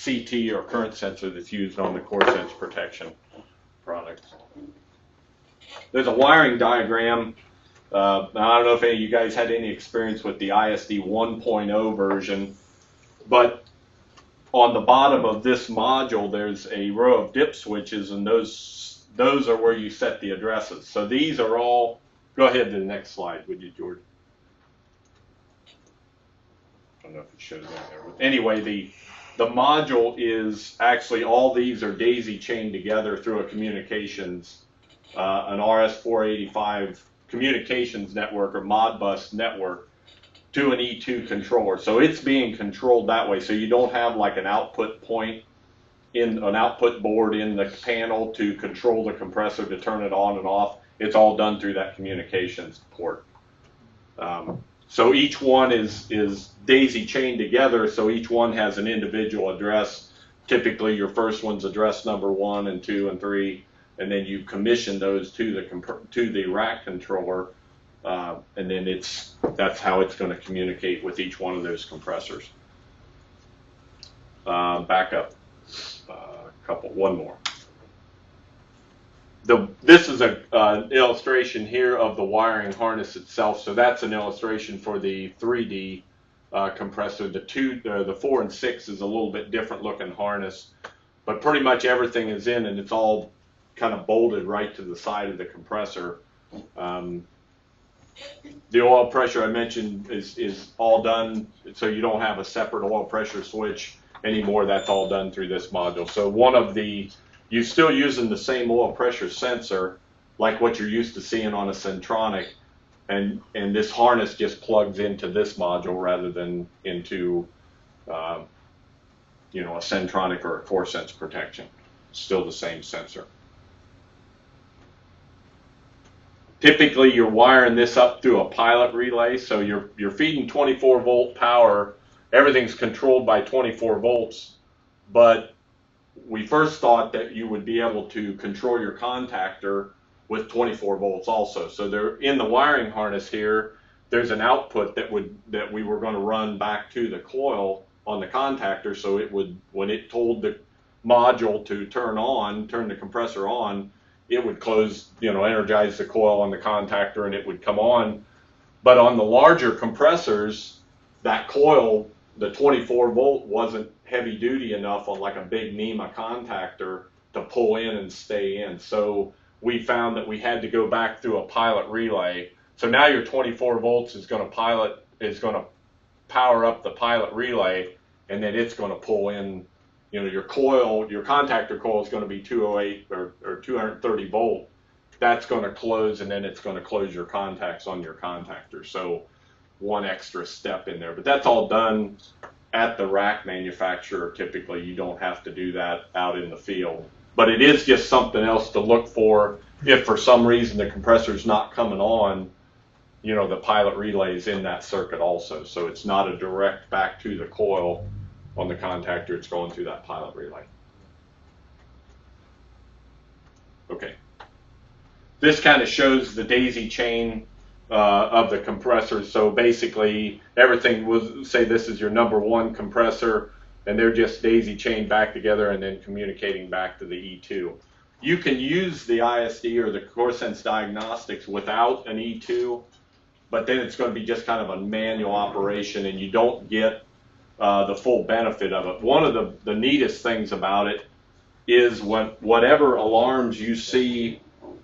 CT or current sensor that's used on the core sense protection products. There's a wiring diagram. Now, I don't know if any of you guys had any experience with the ISD 1.0 version, but on the bottom of this module, there's a row of dip switches, and those are where you set the addresses. So these are all, go ahead to the next slide, would you, George? I don't know if it shows in there. But anyway, the module is actually, all these are daisy chained together through a communications, an RS-485 communications network or Modbus network to an E2 controller. So it's being controlled that way. So you don't have like an output point in an output board in the panel to control the compressor to turn it on and off. It's all done through that communications port. So each one is daisy chained together, so each one has an individual address. Typically your first one's address number 1 and 2 and 3, and then you commission those to the rack controller, and then that's how it's going to communicate with each one of those compressors. Back up one more. This is an illustration here of the wiring harness itself. So that's an illustration for the 3D compressor. The 4 and 6 is a little bit different looking harness, but pretty much everything is in, and it's all kind of bolted right to the side of the compressor. The oil pressure I mentioned is all done, so you don't have a separate oil pressure switch anymore. That's all done through this module. So you're still using the same oil pressure sensor like what you're used to seeing on a Centronic, and this harness just plugs into this module rather than into a Centronic or a core sense protection. Still the same sensor. Typically you're wiring this up through a pilot relay, so you're feeding 24 volt power. Everything's controlled by 24 volts, but we first thought that you would be able to control your contactor with 24 volts also. So there, in the wiring harness here, there's an output that we were going to run back to the coil on the contactor, so it would, when it told the module to turn the compressor on, it would close, energize the coil on the contactor, and it would come on. But on the larger compressors, that coil, the 24 volt, wasn't heavy duty enough on like a big NEMA contactor to pull in and stay in. So we found that we had to go back through a pilot relay. So now your 24 volts is going to power up the pilot relay, and then it's going to pull in, your contactor coil is going to be 208 or 230 volt. That's going to close, and then it's going to close your contacts on your contactor. So one extra step in there, but that's all done at the rack manufacturer. Typically you don't have to do that out in the field, but it is just something else to look for if for some reason the compressor's not coming on. The pilot relay is in that circuit also, so it's not a direct back to the coil on the contactor, it's going through that pilot relay. Okay, this kind of shows the daisy chain of the compressors. So basically everything was, say this is your number 1 compressor, and they're just daisy chained back together and then communicating back to the E2. You can use the ISD or the CoreSense Diagnostics without an E2, but then it's going to be just kind of a manual operation, and you don't get the full benefit of it. One of the neatest things about it is whatever alarms you see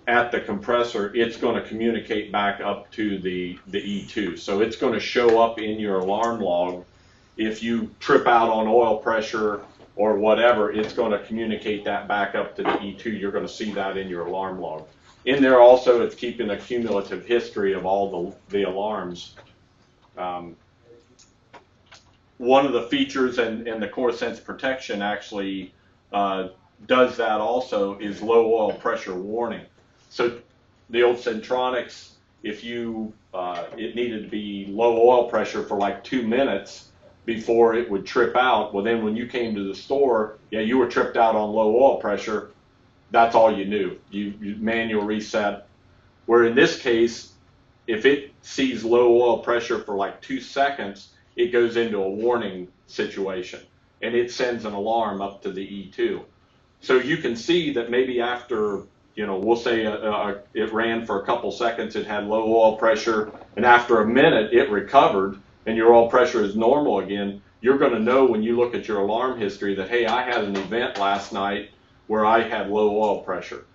at the compressor, it's going to communicate back up to the E2. So it's going to show up in your alarm log. If you trip out on oil pressure or whatever, it's going to communicate that back up to the E2. You're going to see that in your alarm log. in there also, it's keeping a cumulative history of all the alarms. One of the features in the core sense protection actually does that also is low oil pressure warning. So the old Centronics, if you it needed to be low oil pressure for like 2 minutes before it would trip out. Well, then when you came to the store, yeah, you were tripped out on low oil pressure. That's all you knew. You manual reset. Where in this case, if it sees low oil pressure for like 2 seconds, it goes into a warning situation and it sends an alarm up to the E2. So you can see that maybe after, you know, we'll say it ran for a couple seconds, it had low oil pressure, and after a minute it recovered and your oil pressure is normal again. You're going to know when you look at your alarm history that, hey, I had an event last night where I had low oil pressure.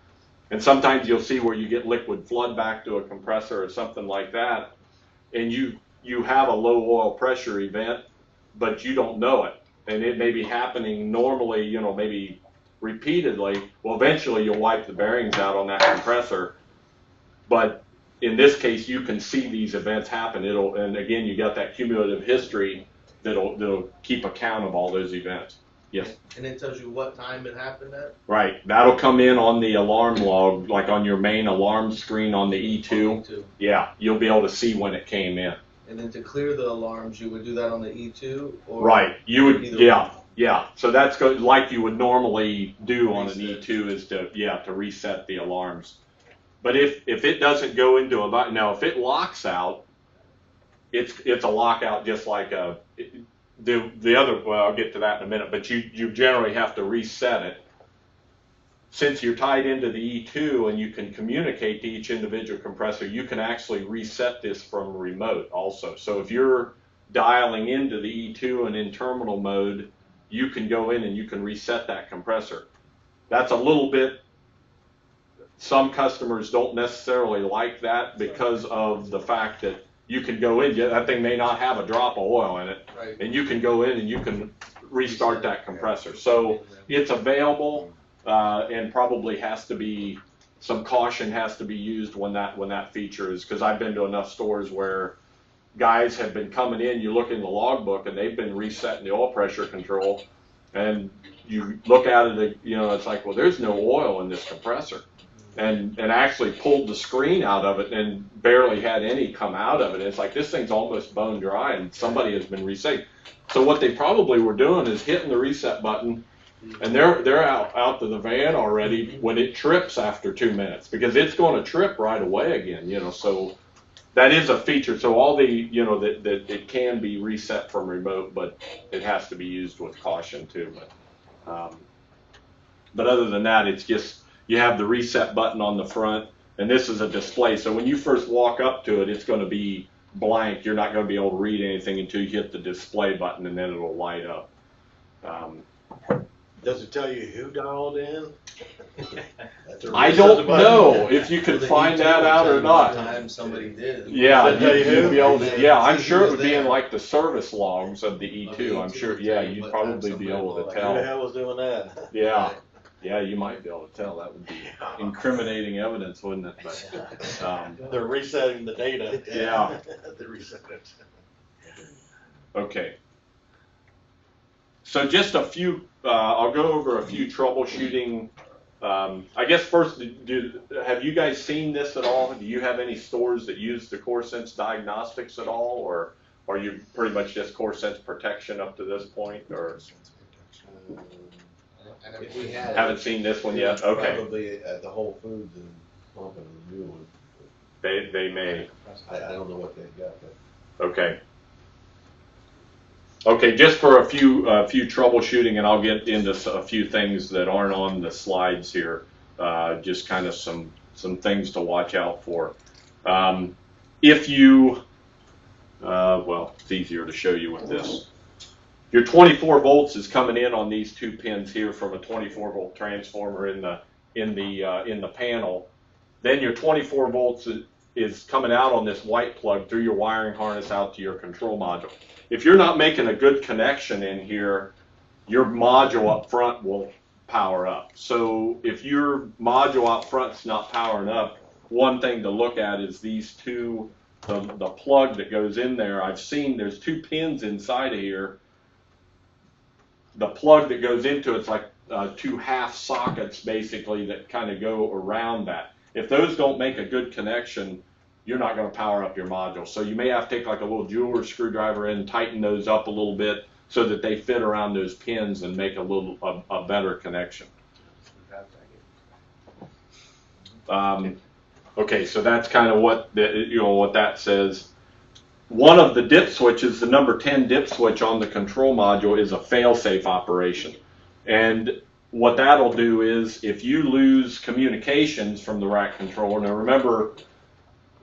And sometimes you'll see where you get liquid flood back to a compressor or something like that, and you have a low oil pressure event, but you don't know it. And it may be happening normally, you know, maybe repeatedly. Well, eventually you'll wipe the bearings out on that compressor. But in this case, you can see these events happen. And again, you got that cumulative history that'll keep account of all those events. Yes. And it tells you what time it happened at? Right. That'll come in on the alarm log, like on your main alarm screen on the E2. On E2. Yeah, you'll be able to see when it came in. And then to clear the alarms, you would do that on the E2? Or Right. You would, either one? yeah. So that's good, like you would normally do on an Reset. E2 is to reset the alarms. But if it doesn't go into a, now if it locks out, it's a lockout just like the other, well, I'll get to that in a minute, but you generally have to reset it. Since you're tied into the E2 and you can communicate to each individual compressor, you can actually reset this from remote also. So if you're dialing into the E2 and in terminal mode, you can go in and you can reset that compressor. That's a little bit, some customers don't necessarily like that because of the fact that you can go in, that thing may not have a drop of oil in it, Right. and you can go in and you can restart that compressor. So it's available, and probably has to be, some caution has to be used when that feature is, because I've been to enough stores where guys have been coming in, you look in the logbook and they've been resetting the oil pressure control, and you look at it, you know, it's like, well, there's no oil in this compressor. And actually pulled the screen out of it and barely had any come out of it. It's like, this thing's almost bone dry and somebody has been resetting. So what they probably were doing is hitting the reset button, and they're out to the van already when it trips after 2 minutes, because it's going to trip right away again, you know. So that is a feature. So all the, you know, that it can be reset from remote, but it has to be used with caution too. But other than that, it's just, you have the reset button on the front, and this is a display. So when you first walk up to it, it's going to be blank. You're not going to be able to read anything until you hit the display button, and then it'll light up. Does it tell you who dialed in? I don't know if you could The find E2 that will out tell or you not. what time somebody did. Yeah, Does it tell you you'd who? be able to, yeah, I'm sure it would be in there. like the service logs of the Of the E2. I'm E2 sure, will yeah, tell you you'd what probably time be somebody able to will, like, Who the tell. hell was doing that? Yeah, yeah, you might be able to tell. That would be incriminating evidence, wouldn't it? But, They're resetting the data. Yeah. They reset it. okay. So just a few, I'll go over a few troubleshooting. I guess first, have you guys seen this at all? Do you have any stores that use the CoreSense Diagnostics at all, or are you pretty much just CoreSense Protection up to this point, or If we had. haven't seen this one yet? Okay, Probably at the Whole Foods and pumping a new one. they may. I don't know what they've got, but. Okay. Okay, just for a few troubleshooting, and I'll get into a few things that aren't on the slides here. Just kind of some things to watch out for. If you, well, it's easier to show you with this. Your 24 volts is coming in on these two pins here from a 24 volt transformer in the panel. Then your 24 volts is coming out on this white plug through your wiring harness out to your control module. If you're not making a good connection in here, your module up front will power up. So if your module out front's not powering up, one thing to look at is these two, the plug that goes in there. I've seen there's two pins inside of here. The plug that goes into it's like two half sockets basically that kind of go around that. If those don't make a good connection, you're not going to power up your module. So you may have to take like a little jeweler's screwdriver in, tighten those up a little bit so that they fit around those pins and make a better connection. Okay, so that's kind of what what that says. One of the dip switches, the number 10 dip switch on the control module, is a fail-safe operation. And what that'll do is if you lose communications from the rack controller, now remember,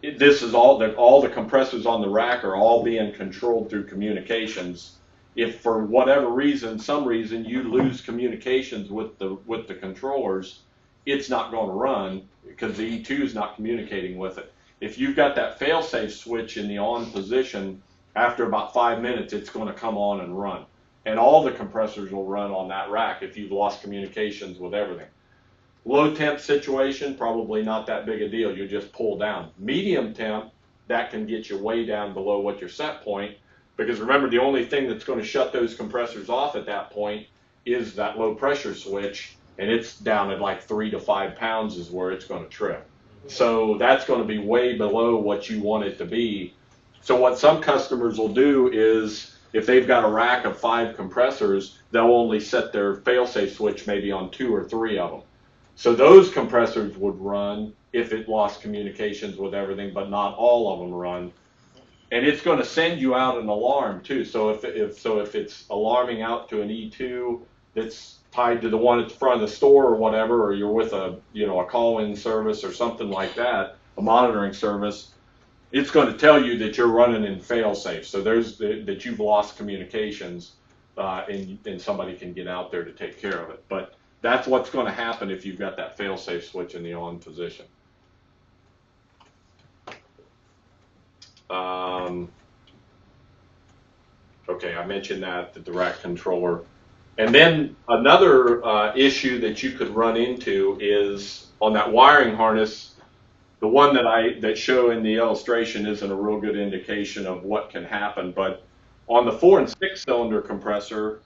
this is all the compressors on the rack are all being controlled through communications. If for whatever reason, some reason, you lose communications with the controllers, it's not going to run because the E2 is not communicating with it. If you've got that fail-safe switch in the on position, after about 5 minutes, it's going to come on and run. And all the compressors will run on that rack if you've lost communications with everything. Low temp situation, probably not that big a deal. You just pull down. Medium temp, that can get you way down below what your set point. Because remember, the only thing that's going to shut those compressors off at that point is that low pressure switch. And it's down at like 3 to 5 pounds is where it's going to trip. So that's going to be way below what you want it to be. So what some customers will do is if they've got a rack of 5 compressors, they'll only set their fail-safe switch maybe on 2 or 3 of them. So those compressors would run if it lost communications with everything, but not all of them run. And it's going to send you out an alarm too. So if it's alarming out to an E2 that's tied to the one at the front of the store or whatever, or you're with a call-in service or something like that, a monitoring service, it's going to tell you that you're running in fail-safe. So that you've lost communications, and somebody can get out there to take care of it. But that's what's going to happen if you've got that fail-safe switch in the on position. Okay, I mentioned that the rack controller. And then another issue that you could run into is on that wiring harness. The one that show in the illustration isn't a real good indication of what can happen, but on the 4 and 6 cylinder compressor,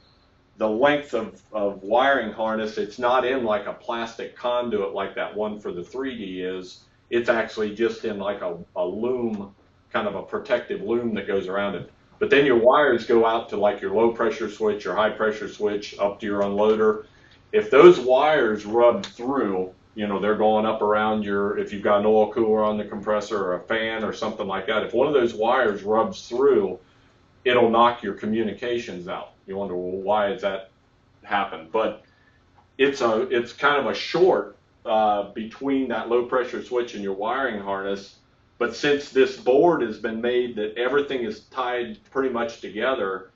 the length of wiring harness, it's not in like a plastic conduit like that one for the 3D is. It's actually just in like a loom, kind of a protective loom that goes around it. But then your wires go out to like your low pressure switch, your high pressure switch, up to your unloader. If those wires rub through, they're going up around if you've got an oil cooler on the compressor or a fan or something like that, if one of those wires rubs through, it'll knock your communications out. You wonder, well, why does that happen? But it's kind of a short between that low pressure switch and your wiring harness. But since this board has been made that everything is tied pretty much together,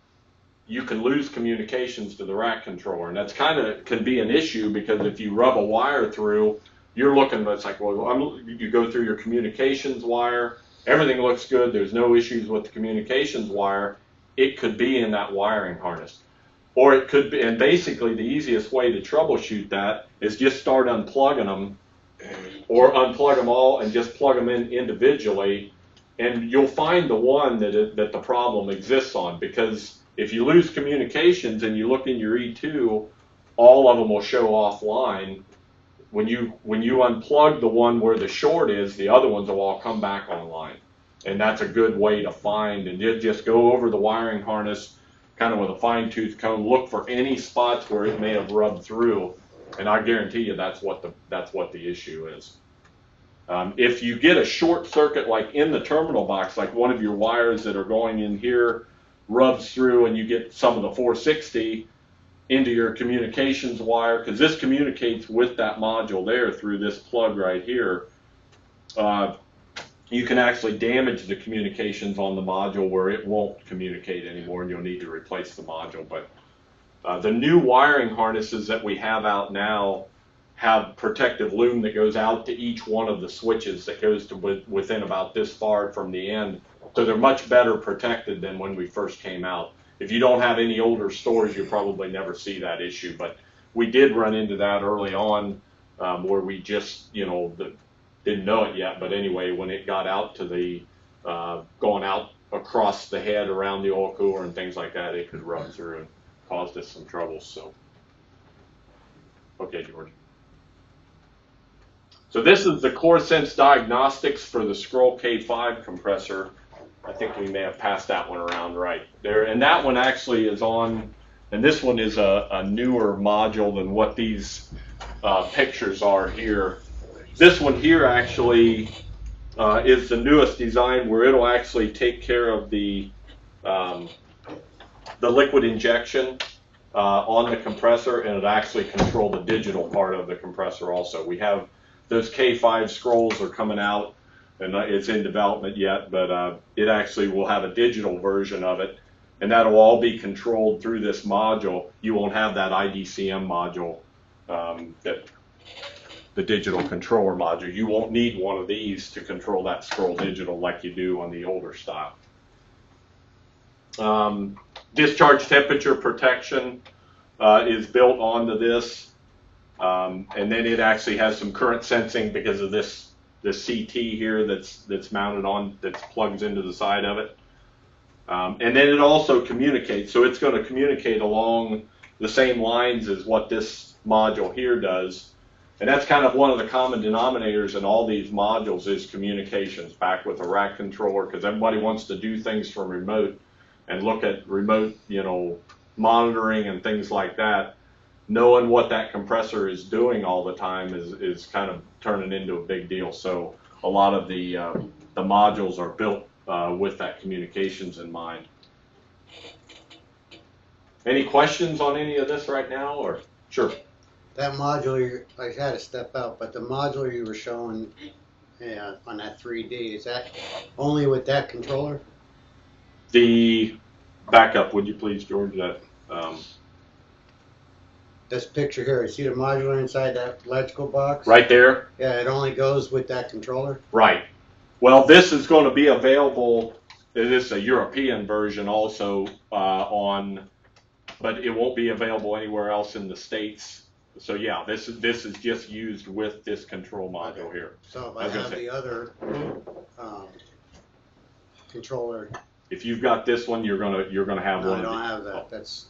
you can lose communications to the rack controller. And that's can be an issue because if you rub a wire through, you're looking, it's like, well, you go through your communications wire, everything looks good, there's no issues with the communications wire, it could be in that wiring harness. Or it could be, and basically the easiest way to troubleshoot that is just start unplugging them, or unplug them all and just plug them in individually, and you'll find the one that the problem exists on. Because if you lose communications and you look in your E2, all of them will show offline. When you unplug the one where the short is, the other ones will all come back online. And that's a good way to find, and just go over the wiring harness kind of with a fine-tooth comb, look for any spots where it may have rubbed through. And I guarantee you that's what the issue is. If you get a short circuit like in the terminal box, like one of your wires that are going in here rubs through and you get some of the 460 into your communications wire, because this communicates with that module there through this plug right here, you can actually damage the communications on the module where it won't communicate anymore and you'll need to replace the module. But the new wiring harnesses that we have out now have protective loom that goes out to each one of the switches that goes to within about this far from the end. So they're much better protected than when we first came out. If you don't have any older stores, you'll probably never see that issue. But we did run into that early on, where we just, didn't know it yet. But anyway, when it got out to the, going out across the head around the oil cooler and things like that, it could rub through and caused us some troubles. So, okay, George. So this is the CoreSense Diagnostics for the Scroll K5 compressor. I think we may have passed that one around right there. And that one actually is on, and this one is a newer module than what these pictures are here. This one here actually is the newest design, where it'll actually take care of the liquid injection on the compressor, and it'll actually control the digital part of the compressor also. We have those K5 scrolls are coming out, and it's in development yet, but it actually will have a digital version of it, and that'll all be controlled through this module. You won't have that IDCM module, that the digital controller module. You won't need one of these to control that scroll digital like you do on the older style. Discharge temperature protection is built onto this. And then it actually has some current sensing because of this CT here that's mounted on, that plugs into the side of it. And then it also communicates, so it's going to communicate along the same lines as what this module here does. And that's kind of one of the common denominators in all these modules is communications back with a rack controller, because everybody wants to do things from remote and look at remote, monitoring and things like that. Knowing what that compressor is doing all the time is kind of turning into a big deal. So a lot of the modules are built with that communications in mind. Any questions on any of this right now, or sure? That module, I had to step out, but the module you were showing on that 3D, is that only with that controller? The backup, would you please, George? That. This picture here, you see the module inside that electrical box? Right there? Yeah, it only goes with that controller? Right. Well, this is going to be available, it is a European version also but it won't be available anywhere else in the States. So yeah, this is just used with this control module here. So if I have the other controller. If you've got this one, you're gonna have No, one. I don't have that.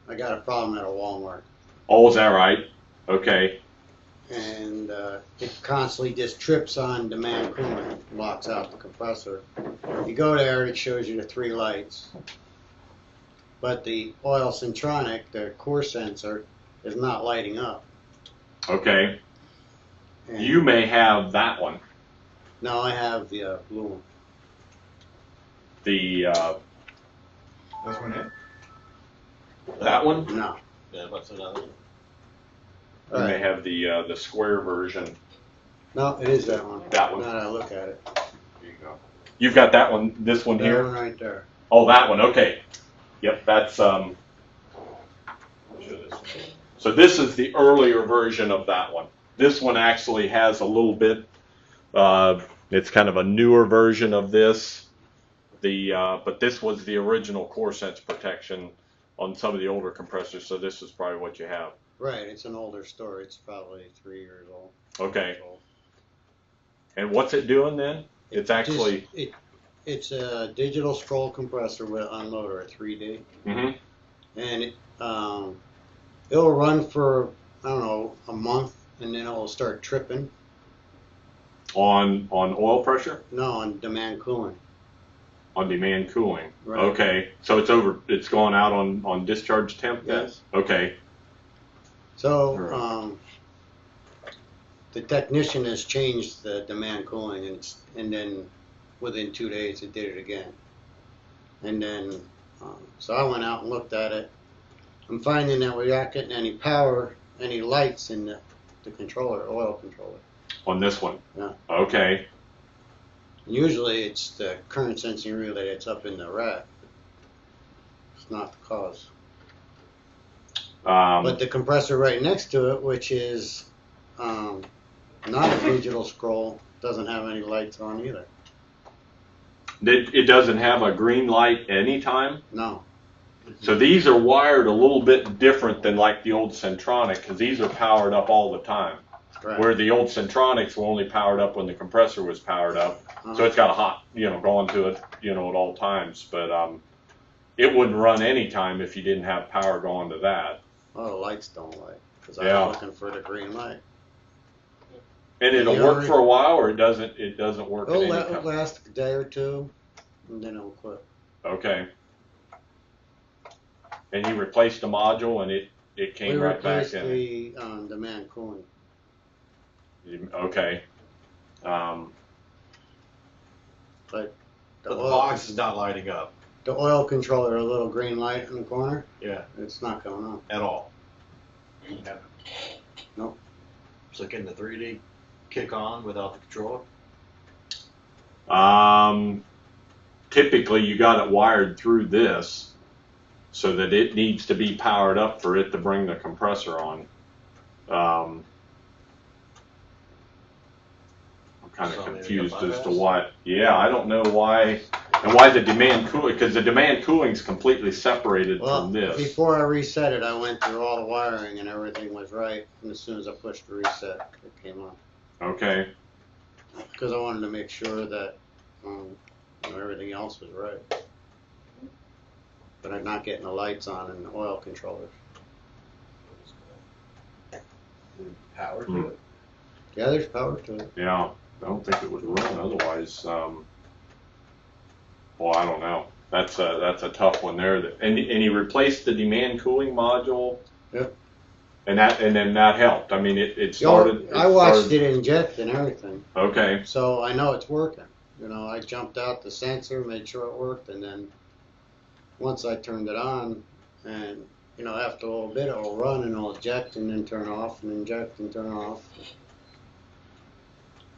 I got a problem at a Walmart. Oh, is that right? Okay. And it constantly just trips on demand cooling, locks out the compressor. You go there, it shows you the 3 lights. But the oil Centronic, the core sensor, is not lighting up. Okay. And You may have that one. no, I have the blue one. The This one here? that one. No. Yeah, what's another? You may have the square version. No, it is that one. That one. Now that I look at it. There you go. You've got that one. This one That here. one right there. Oh, that one. Okay. Yep, that's So this is the earlier version of that one. This one actually has a little bit. It's kind of a newer version of this. But this was the original CoreSense protection on some of the older compressors. So this is probably what you have. Right, it's an older story. It's probably 3 years old. Okay. And what's it doing then? It's actually. It's a digital scroll compressor with on motor, a 3D. Mhm. And it'll run for, I don't know, a month, and then it'll start tripping. On oil pressure? No, on demand cooling. On demand cooling. Right. Okay. So it's gone out on discharge temp then? Yes. Okay. So the technician has changed the demand cooling, and then within 2 days it did it again. And then, so I went out and looked at it. I'm finding that we're not getting any power, any lights in the controller, oil controller. On this one? Yeah. Okay. Usually it's the current sensing relay that's up in the rack. It's not the cause. But the compressor right next to it, which is not a digital scroll, doesn't have any lights on either. It doesn't have a green light anytime? No. So these are wired a little bit different than like the old Centronic, because these are powered up all the time. Right. Where the old Centronics were only powered up when the compressor was powered up. So it's got a hot, going to it, at all times. But it wouldn't run any time if you didn't have power going to that. Oh, the lights don't light, because I Yeah. was looking for the green light. And it'll Yeah, work for a while, or it doesn't work at It'll any time. last a day or two, and then it'll quit. Okay. And you replaced the module, and it came We right back replaced in. the demand cooling. Okay. But But the box is not lighting up. the oil controller, a little green light in the corner, Yeah. it's not going on. At all. Nope. So can the 3D kick on without the controller? Typically you got it wired through this so that it needs to be powered up for it to bring the compressor on. I'm kind of So maybe confused a as to bypass? why. Yeah, I don't know why, and why the demand cooling, because the demand cooling is completely separated Well, from this. before I reset it, I went through all the wiring and everything was right. And as soon as I pushed the reset, it came on. Okay. Because I wanted to make sure that everything else was right. But I'm not getting the lights on in the oil controllers. Power to it. Yeah, there's power to it. Yeah, I don't think it would run otherwise. Well, I don't know. That's a tough one there. And he replaced the demand cooling module. Yep. And then that helped. I mean, it started. I watched it inject and everything, Okay. so I know it's working. I jumped out the sensor, made sure it worked, and then once I turned it on, and after a little bit, it'll run and it'll eject and then turn off and inject and turn off.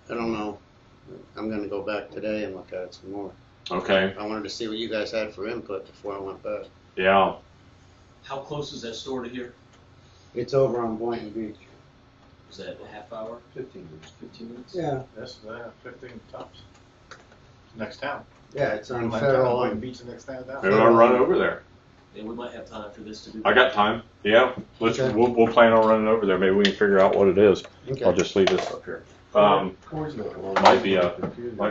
I don't know. I'm gonna go back today and look at it some more. Okay. I wanted to see what you guys had for input before I went back. Yeah. How close is that store to here? It's over on Boynton Beach. Is that a half hour? 15 minutes. 15 minutes? Yeah. That's 15 tops. Next town. Yeah, it's on Federal Line. Beach the next town down. Maybe I'll run over there. And we might have time for this to do. I got time. Yeah. Okay. We'll plan on running over there. Maybe we can figure out what it is. Okay. I'll just leave this up here. Corey's not alone. Might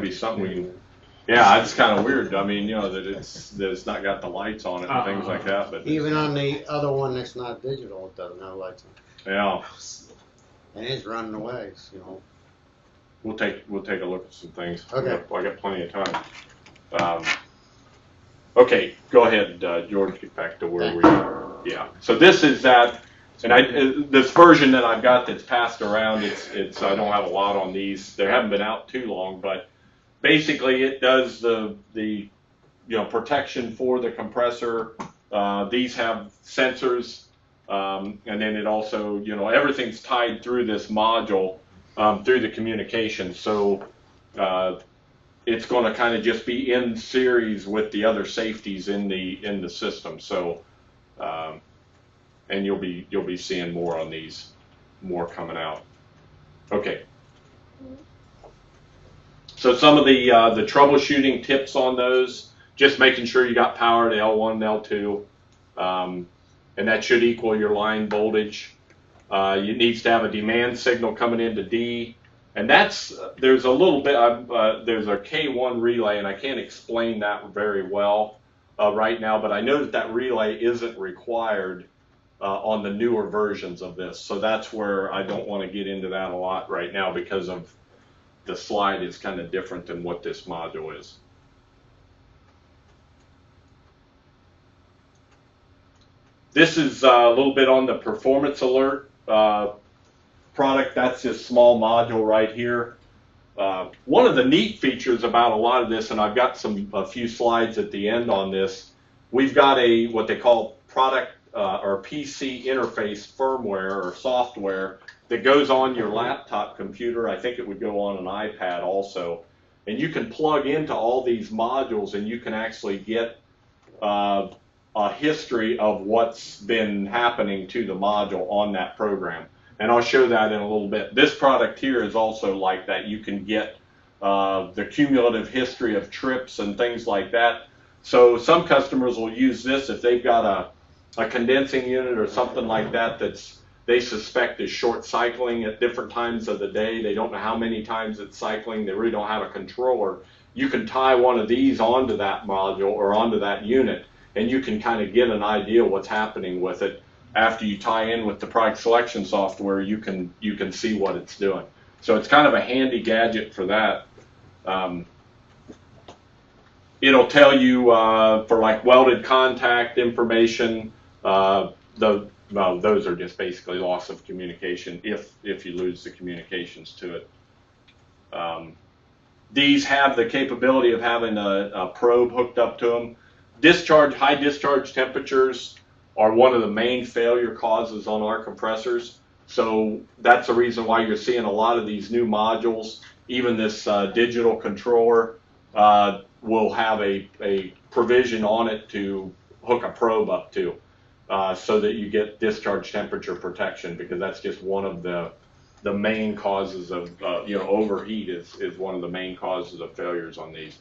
be something we can. Yeah, it's kind of weird. I mean, that it's not got the lights on it and things like that. But Even on the other one that's not digital, it doesn't have lights on. yeah, And it's running away, we'll take a look at some things. Okay. I got plenty of time. Okay, go ahead, George. Get back to where we are. Yeah. So this is that, and this version that I've got that's passed around. It's I don't have a lot on these. They haven't been out too long, but basically it does the protection for the compressor. These have sensors, and then it also everything's tied through this module through the communication. So it's going to kind of just be in series with the other safeties in the system. So and you'll be seeing more on these, more coming out. Okay. So some of the troubleshooting tips on those, just making sure you got power to L1 and L2, and that should equal your line voltage. It needs to have a demand signal coming into D, and there's a little bit, there's a K1 relay, and I can't explain that very well right now, but I know that relay isn't required on the newer versions of this, so that's where I don't want to get into that a lot right now because of the slide is kind of different than what this module is. This is a little bit on the performance alert product. That's this small module right here. One of the neat features about a lot of this, and I've got a few slides at the end on this, we've got what they call product or PC interface firmware or software that goes on your laptop computer. I think it would go on an iPad also. And you can plug into all these modules and you can actually get a history of what's been happening to the module on that program. And I'll show that in a little bit. This product here is also like that. You can get the cumulative history of trips and things like that. So some customers will use this if they've got a condensing unit or something like that they suspect is short cycling at different times of the day. They don't know how many times it's cycling. They really don't have a controller. You can tie one of these onto that module or onto that unit, and you can kind of get an idea what's happening with it. After you tie in with the product selection software, you can see what it's doing. So it's kind of a handy gadget for that. It'll tell you for like welded contact information. Well, those are just basically loss of communication if you lose the communications to it. These have the capability of having a probe hooked up to them. High discharge temperatures are one of the main failure causes on our compressors. So that's the reason why you're seeing a lot of these new modules. Even this digital controller will have a provision on it to hook a probe up to, so that you get discharge temperature protection, because that's just one of the main causes of overheat is one of the main causes of failures on these.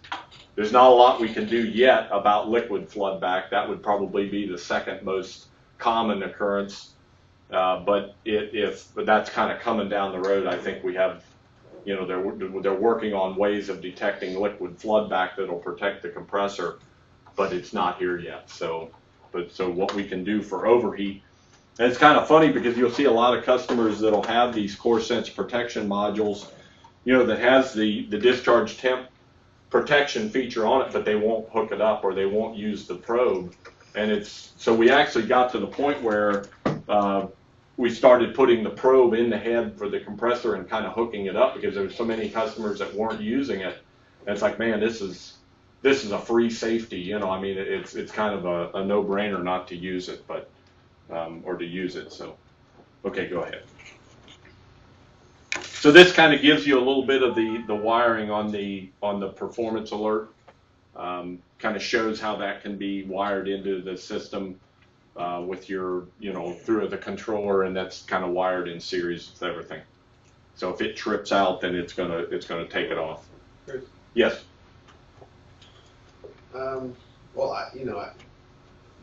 There's not a lot we can do yet about liquid flood back. That would probably be the second most common occurrence. But that's kind of coming down the road. I think we have, they're working on ways of detecting liquid flood back that'll protect the compressor, but it's not here yet. So what we can do for overheat, and it's kind of funny because you'll see a lot of customers that'll have these core sense protection modules, that has the discharge temp protection feature on it, but they won't hook it up or they won't use the probe. And so we actually got to the point where we started putting the probe in the head for the compressor and kind of hooking it up, because there were so many customers that weren't using it. And it's like, man, this is a free safety. It's kind of a no-brainer not to use it, but or to use it. So, okay, go ahead. So this kind of gives you a little bit of the wiring on the performance alert. Kind of shows how that can be wired into the system with your, through the controller, and that's kind of wired in series with everything. So if it trips out, then it's gonna take it off. Chris? Yes.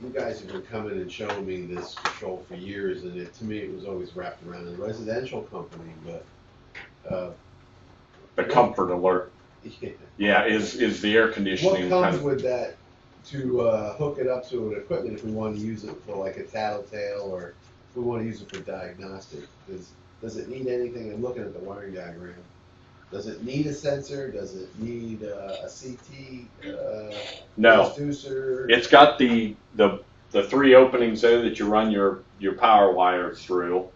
You guys have been coming and showing me this control for years, and to me it was always wrapped around a residential company, but The comfort alert. Yeah, is the air conditioning. What comes with that to hook it up to an equipment if we want to use it for like a tattletale, or if we want to use it for diagnostic? Does it need anything? I'm looking at the wiring diagram. Does it need a sensor? Does it need a CT No. transducer? It's got the three openings there that you run your power wires through.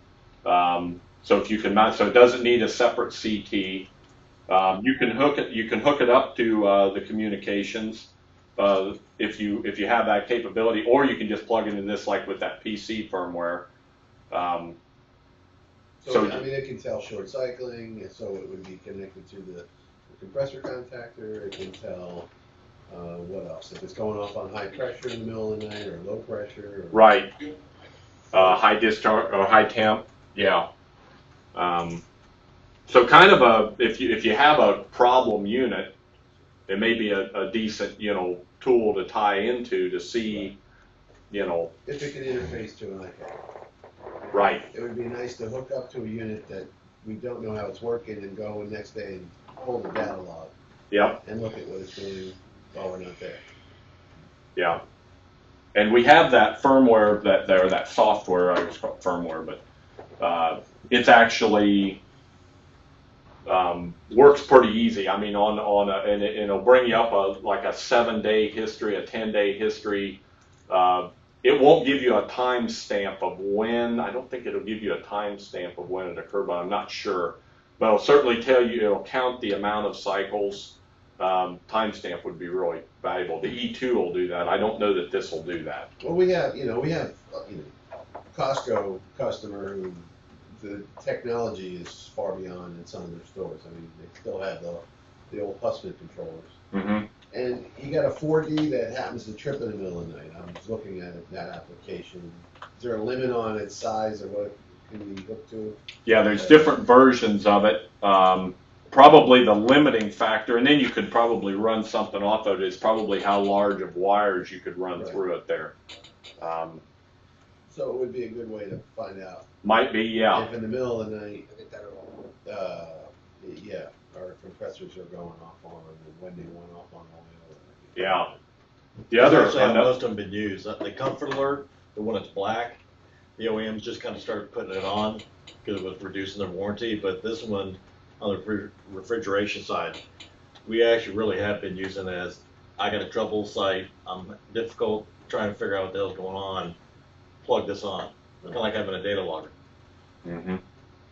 So if you can mount, so it doesn't need a separate CT. You can hook it up to the communications if you have that capability, or you can just plug it in this, like with that PC firmware. So it can tell short cycling, so it would be connected to the compressor contactor. It can tell what else? If it's going off on high pressure in the middle of the night, or low pressure. Right. High discharge or high temp. Yeah. So kind of if you have a problem unit, it may be a decent tool to tie into to see if it can interface to an iPad. Right. It would be nice to hook up to a unit that we don't know how it's working and go the next day and pull the data log. Yep. And look at what it's doing while we're not there. Yeah. And we have that firmware that software, I just call it firmware, but it's actually works pretty easy. I mean, and it'll bring you up like a 7-day history, a 10-day history. It won't give you a time stamp of when. I don't think it'll give you a time stamp of when it occurred, but I'm not sure. But it'll certainly tell you. It'll count the amount of cycles. Timestamp would be really valuable. The E2 will do that. I don't know that this will do that. Well, we have Costco customer who the technology is far beyond in some of their stores. I mean, they still have the old Husman controllers. Mm-hmm. And you got a 4D that happens to trip in the middle of the night. I'm just looking at that application. Is there a limit on its size or what it can be hooked to? Yeah, there's different versions of it. probably the limiting factor, and then you could probably run something off of it, is probably how large of wires you could run through it there. So it would be a good way to find out. Might be, yeah. If in the middle of the night, yeah, our compressors are going off on, and when they went off on oil. Yeah. The other, Actually, how most of them been used. The comfort alert, the one that's black, the OEMs just kind of started putting it on because it was reducing their warranty. But this one, on the refrigeration side, we actually really have been using it as, I got a trouble site, I'm difficult trying to figure out what the hell's going on, plug this on. It's kind of like having a data logger. mm-hmm.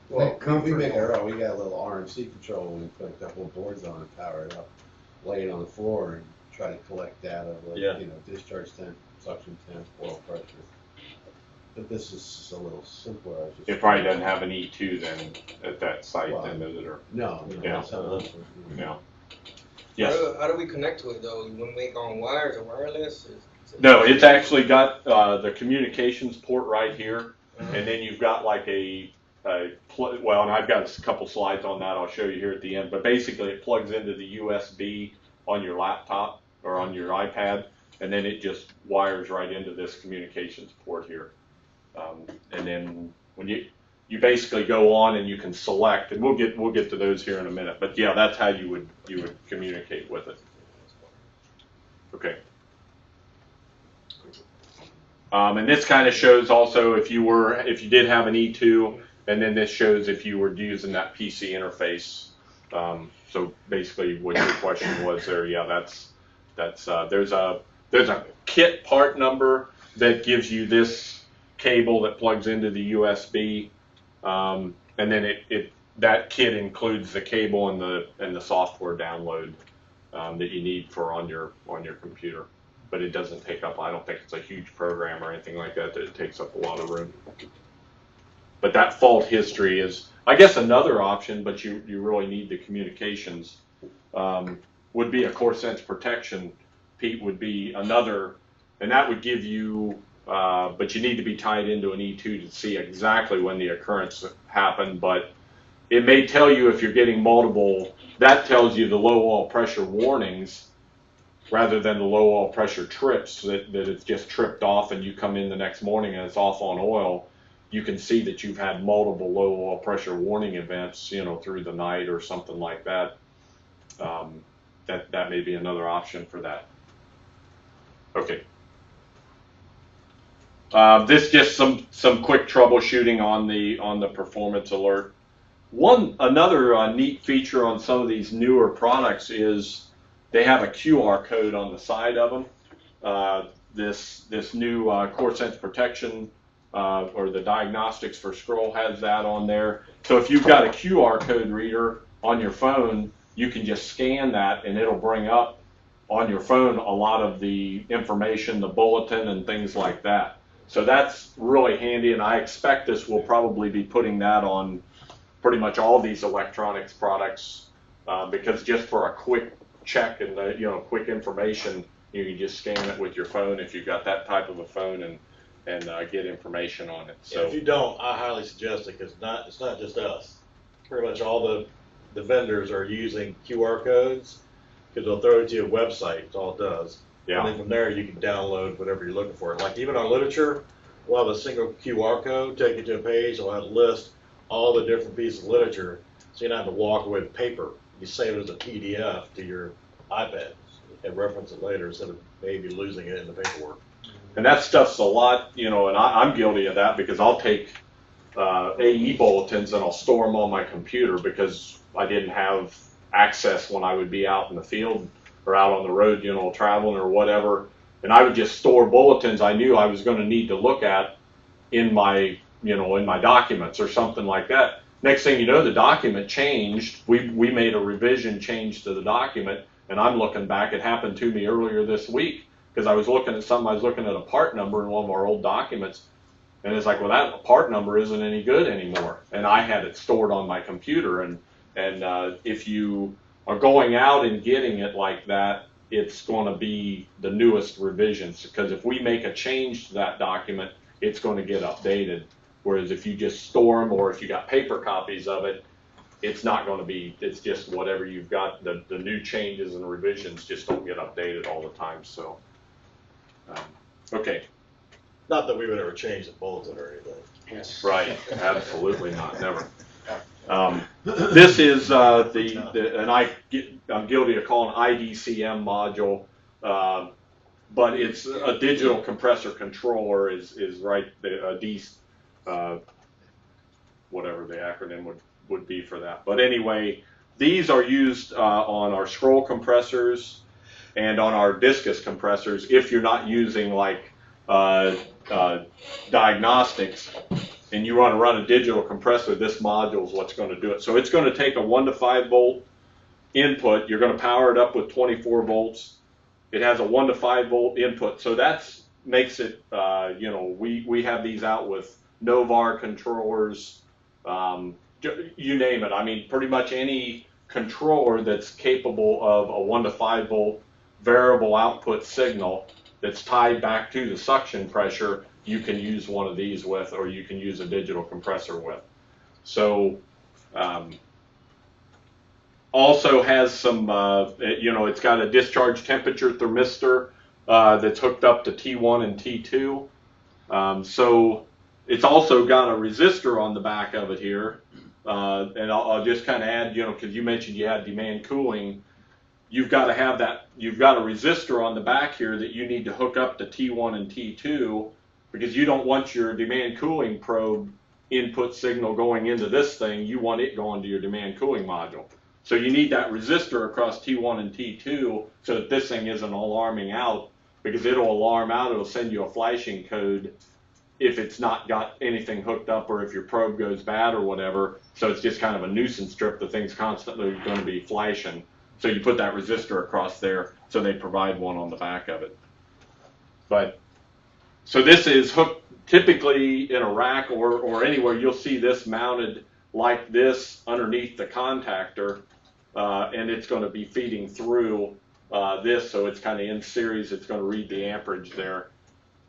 Well, we make our own. We got a little RMC control. We put a couple of boards on it, power it up, lay it on the floor, and try to collect data like discharge temp, suction temp, oil pressure. But this is just a little simpler. It probably doesn't have an E2 then at that site, then, does it? Or No. Yeah. Yeah. Yes. How do we connect to it though? We make our own wires or wireless? No, it's actually got the communications port right here, and then you've got like well, and I've got a couple slides on that I'll show you here at the end, but basically it plugs into the USB on your laptop or on your iPad, and then it just wires right into this communications port here. And then when you basically go on and you can select, and we'll get to those here in a minute, but yeah, that's how you would communicate with it. Okay. And this kind of shows also if you did have an E2, and then this shows if you were using that PC interface. So basically, what your question was there, yeah, that's there's a kit part number that gives you this cable that plugs into the USB, and then that kit includes the cable and the software download that you need for on your computer. But it doesn't take up, I don't think it's a huge program or anything like that it takes up a lot of room. But that fault history is, I guess, another option, but you really need the communications, would be a core sense protection. Pete would be another, and that would give you, but you need to be tied into an E2 to see exactly when the occurrence happened, but it may tell you if you're getting multiple, that tells you the low oil pressure warnings, rather than the low oil pressure trips, that it's just tripped off and you come in the next morning and it's off on oil. You can see that you've had multiple low oil pressure warning events, through the night or something like that. That may be another option for that. Okay. This just some quick troubleshooting on the performance alert. Another neat feature on some of these newer products is they have a QR code on the side of them. This new Core Sense Protection or the Diagnostics for Scroll has that on there. So if you've got a QR code reader on your phone, you can just scan that and it'll bring up on your phone a lot of the information, the bulletin and things like that. So that's really handy, and I expect this will probably be putting that on pretty much all these electronics products because just for a quick check and quick information, you can just scan it with your phone if you've got that type of a phone and get information on it. So if you don't, I highly suggest it because it's not just us. Pretty much all the vendors are using QR codes because they'll throw it to your website. That's all it does. Yeah. And then from there you can download whatever you're looking for. Like even our literature, we'll have a single QR code, take it to a page, we'll have a list all the different pieces of literature, so you don't have to walk away with paper. You save it as a PDF to your iPad and reference it later instead of maybe losing it in the paperwork. And that stuff's a lot, and I'm guilty of that because I'll take AE bulletins and I'll store them on my computer because I didn't have access when I would be out in the field or out on the road, traveling or whatever. And I would just store bulletins I knew I was going to need to look at in my, in my documents or something like that. Next thing you know, the document changed. We made a revision change to the document, and I'm looking back. It happened to me earlier this week because I was looking at something. I was looking at a part number in one of our old documents, and it's like, well, that part number isn't any good anymore. And I had it stored on my computer. And if you are going out and getting it like that, it's going to be the newest revisions because if we make a change to that document, it's going to get updated. Whereas if you just store them or if you got paper copies of it, it's not going to be, it's just whatever you've got, the new changes and revisions just don't get updated all the time, so. Okay, Not that we would ever change the bulletin or anything. Yes. right, absolutely not, never. This is and I'm guilty of calling IDCM module, but it's a digital compressor controller is right, whatever the acronym would be for that. But anyway, these are used on our scroll compressors and on our Discus compressors if you're not using like Diagnostics and you want to run a digital compressor, this module is what's going to do it. So it's going to take a 1 to 5 volt input. You're going to power it up with 24 volts. It has a 1 to 5 volt input. So that's makes it, we have these out with Novar controllers, you name it. I mean, pretty much any controller that's capable of a 1 to 5 volt variable output signal that's tied back to the suction pressure, you can use one of these with, or you can use a digital compressor with. So, also has some, it's got a discharge temperature thermistor that's hooked up to T1 and T2. So it's also got a resistor on the back of it here. And I'll just kind of add, because you mentioned you had demand cooling. You've got to have that, you've got a resistor on the back here that you need to hook up to T1 and T2 because you don't want your demand cooling probe input signal going into this thing. You want it going to your demand cooling module. So you need that resistor across T1 and T2 so that this thing isn't alarming out, because it'll alarm out, it'll send you a flashing code if it's not got anything hooked up or if your probe goes bad or whatever. So it's just kind of a nuisance strip. The thing's constantly going to be flashing. So you put that resistor across there, so they provide one on the back of it. But so this is hooked typically in a rack or anywhere. You'll see this mounted like this underneath the contactor, and it's going to be feeding through this, so it's kind of in series. It's going to read the amperage there,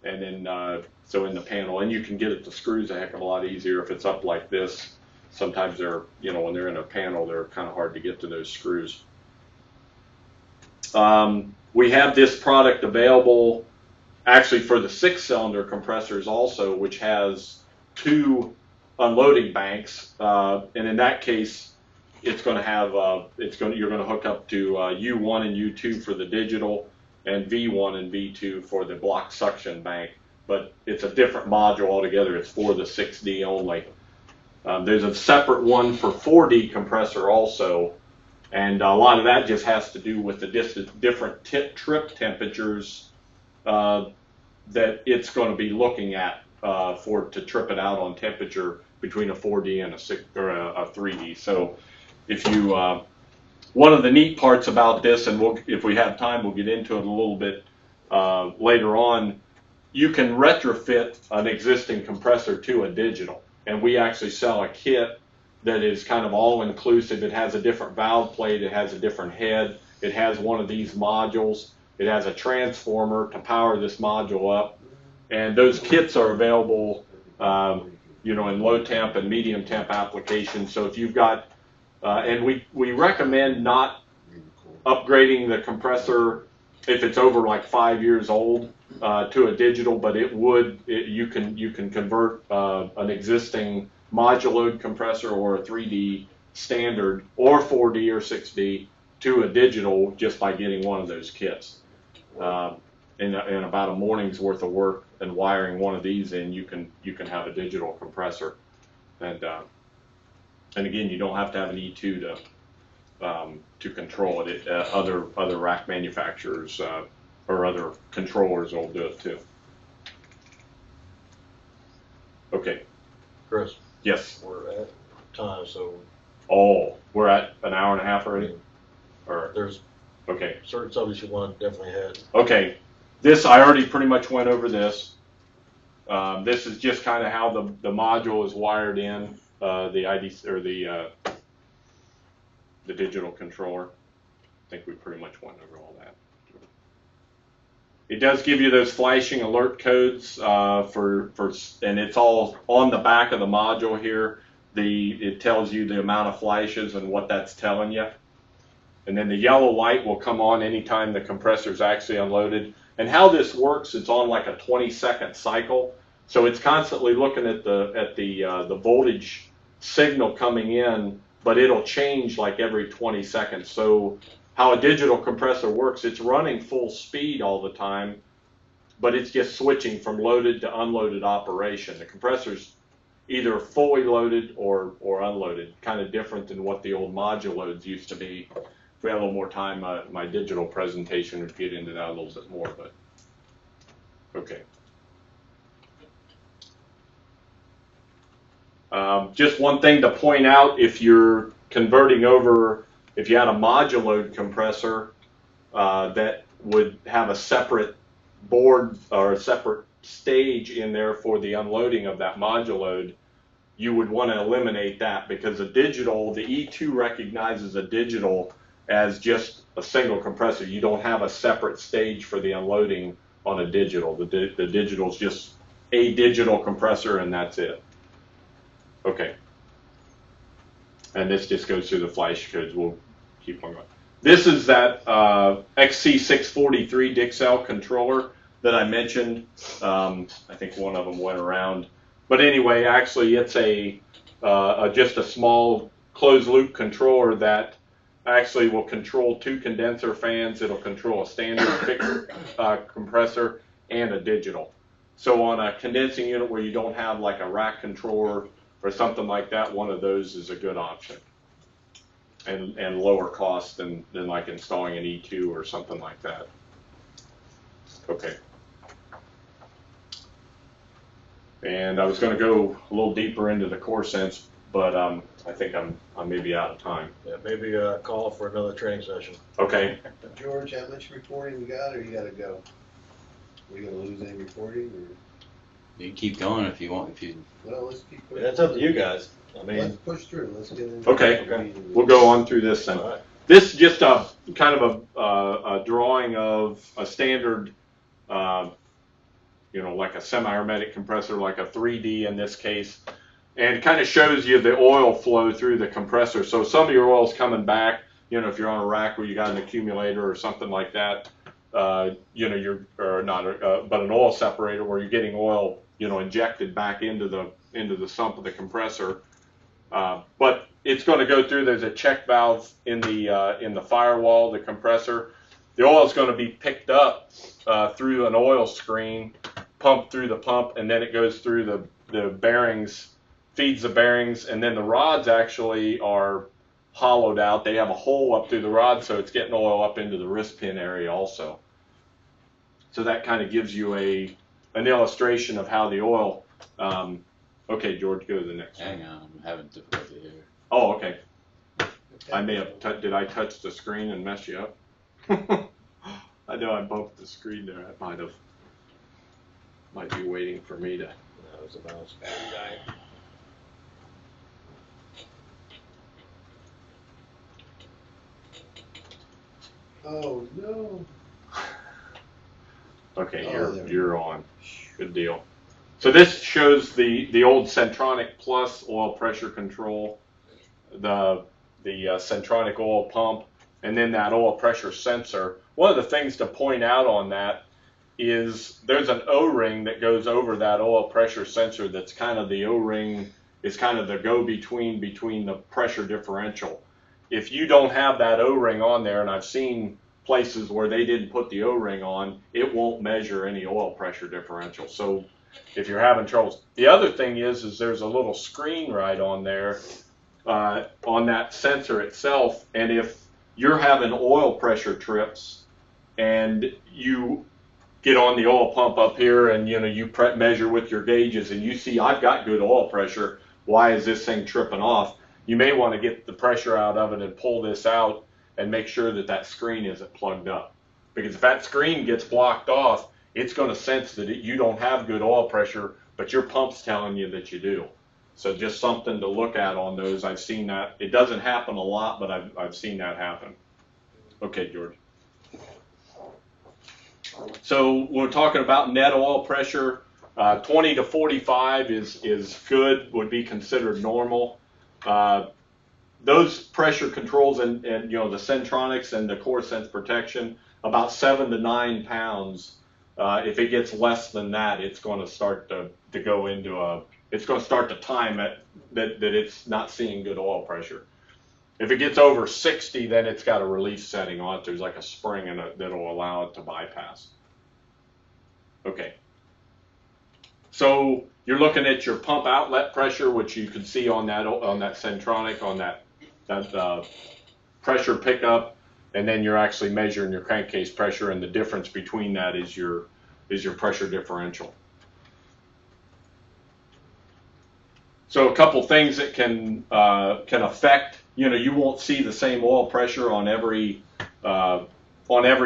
and then so in the panel, and you can get it to screws a heck of a lot easier if it's up like this. Sometimes they're, when they're in a panel, they're kind of hard to get to those screws. We have this product available actually for the 6-cylinder compressors also, which has 2 unloading banks, and in that case, it's going to have you're going to hook up to U1 and U2 for the digital, and V1 and V2 for the block suction bank. But it's a different module altogether. It's for the 6D only. There's a separate one for 4D compressor also, and a lot of that just has to do with the different trip temperatures that it's going to be looking at to trip it out on temperature between a 4D and a 3D. So if you, one of the neat parts about this, and if we have time, we'll get into it a little bit later on, you can retrofit an existing compressor to a digital. And we actually sell a kit that is kind of all-inclusive. It has a different valve plate, it has a different head, it has one of these modules, it has a transformer to power this module up, and those kits are available in low temp and medium temp applications. So if you've got, and we recommend not upgrading the compressor if it's over like 5 years old to a digital, but you can convert an existing modular compressor or a 3D standard or 4D or 6D to a digital just by getting one of those kits. In about a morning's worth of work and wiring one of these in, you can have a digital compressor, and again, you don't have to have an E2 to control it. Other rack manufacturers or other controllers will do it too. Okay. Chris, Yes. we're at time, so Oh, we're at an hour and a half already? Or, there's okay. certain subjects you want to definitely hit. Okay. This, I already pretty much went over this. This is just kind of how the module is wired in, the ID or the digital controller. I think we pretty much went over all that. It does give you those flashing alert codes and it's all on the back of the module here. it tells you the amount of flashes and what that's telling you. And then the yellow light will come on anytime the compressor is actually unloaded. And how this works, it's on like a 20-second cycle. So it's constantly looking at the voltage signal coming in, but it'll change like every 20 seconds. So how a digital compressor works, it's running full speed all the time, but it's just switching from loaded to unloaded operation. The compressor's either fully loaded or unloaded, kind of different than what the old module loads used to be. If we had a little more time, my digital presentation would get into that a little bit more, but okay. Just one thing to point out, if you're converting over, if you had a module load compressor that would have a separate board or a separate stage in there for the unloading of that module load, you would want to eliminate that, because the digital, the E2 recognizes a digital as just a single compressor. You don't have a separate stage for the unloading on a digital. The digital is just a digital compressor and that's it. Okay. And this just goes through the flash codes. We'll keep on going. This is that XC643 Excell controller that I mentioned. I think one of them went around. But anyway, actually it's just a small closed loop controller that actually will control 2 condenser fans. It'll control a standard fixed compressor and a digital. So on a condensing unit where you don't have like a rack controller or something like that, one of those is a good option. And lower cost than like installing an E2 or something like that. Okay. And I was going to go a little deeper into the core sense, but I think I'm maybe out of time. Yeah, maybe call for another training session. Okay. George, how much reporting you got, or you gotta go? Are you gonna lose any reporting, or? You can keep going if you want. Well, let's keep pushing. That's up to you guys. I mean, Let's push through, let's get in. Okay. We'll go on through this then. all right. This is just a kind of a drawing of a standard, like a semi-hermetic compressor, like a 3D in this case, and it kind of shows you the oil flow through the compressor. So some of your oil's coming back, if you're on a rack where you got an accumulator or something like that, but an oil separator where you're getting oil, injected back into the sump of the compressor. But it's going to go through. There's a check valve in the firewall, the compressor. The oil is going to be picked up through an oil screen, pumped through the pump, and then it goes through the bearings, feeds the bearings, and then the rods actually are hollowed out. They have a hole up through the rod, so it's getting oil up into the wrist pin area also. So that kind of gives you an illustration of how the oil. Okay, George, go to the next one. Hang on, I'm having difficulty here. Oh, okay. I may have, did I touch the screen and mess you up? I know I bumped the screen there. I might be waiting for me to. That was a mouse. Oh, no. Okay, Oh, you're on. Good deal. So this shows the old Centronic Plus oil pressure control, the Centronic oil pump, and then that oil pressure sensor. One of the things to point out on that is there's an O-ring that goes over that oil pressure sensor. That's kind of the O-ring is kind of the go-between between the pressure differential. If you don't have that O-ring on there, and I've seen places where they didn't put the O-ring on, it won't measure any oil pressure differential. So if you're having troubles, the other thing is there's a little screen right on there on that sensor itself, and if you're having oil pressure trips and you get on the oil pump up here and you measure with your gauges and you see I've got good oil pressure, why is this thing tripping off? You may want to get the pressure out of it and pull this out and make sure that screen isn't plugged up, because if that screen gets blocked off, it's going to sense that you don't have good oil pressure, but your pump's telling you that you do. So just something to look at on those. I've seen that. It doesn't happen a lot, but I've seen that happen. Okay, George. So we're talking about net oil pressure. 20 to 45 is good, would be considered normal. those pressure controls and you know the Centronics and the core sense protection, about 7 to 9 pounds. If it gets less than that, it's going to start to go into it's going to start to time it that it's not seeing good oil pressure. If it gets over 60, then it's got a release setting on it. There's like a spring in it that'll allow it to bypass. Okay. So you're looking at your pump outlet pressure, which you can see on that Centronic, on that pressure pickup, and then you're actually measuring your crankcase pressure, and the difference between that is your pressure differential. So a couple things that can affect, you know, you won't see the same oil pressure on every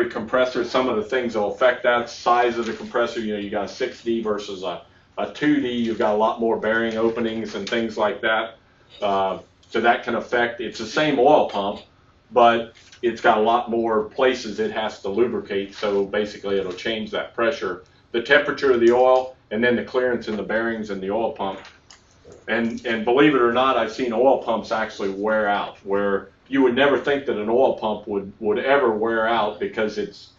compressor. Some of the things that will affect that, size of the compressor, you know, you got a 6D versus a 2D, you've got a lot more bearing openings and things like that. So that can affect, it's the same oil pump, but it's got a lot more places it has to lubricate, so basically it'll change that pressure, the temperature of the oil, and then the clearance in the bearings in the oil pump. And believe it or not, I've seen oil pumps actually wear out, where you would never think that an oil pump would ever wear out because it's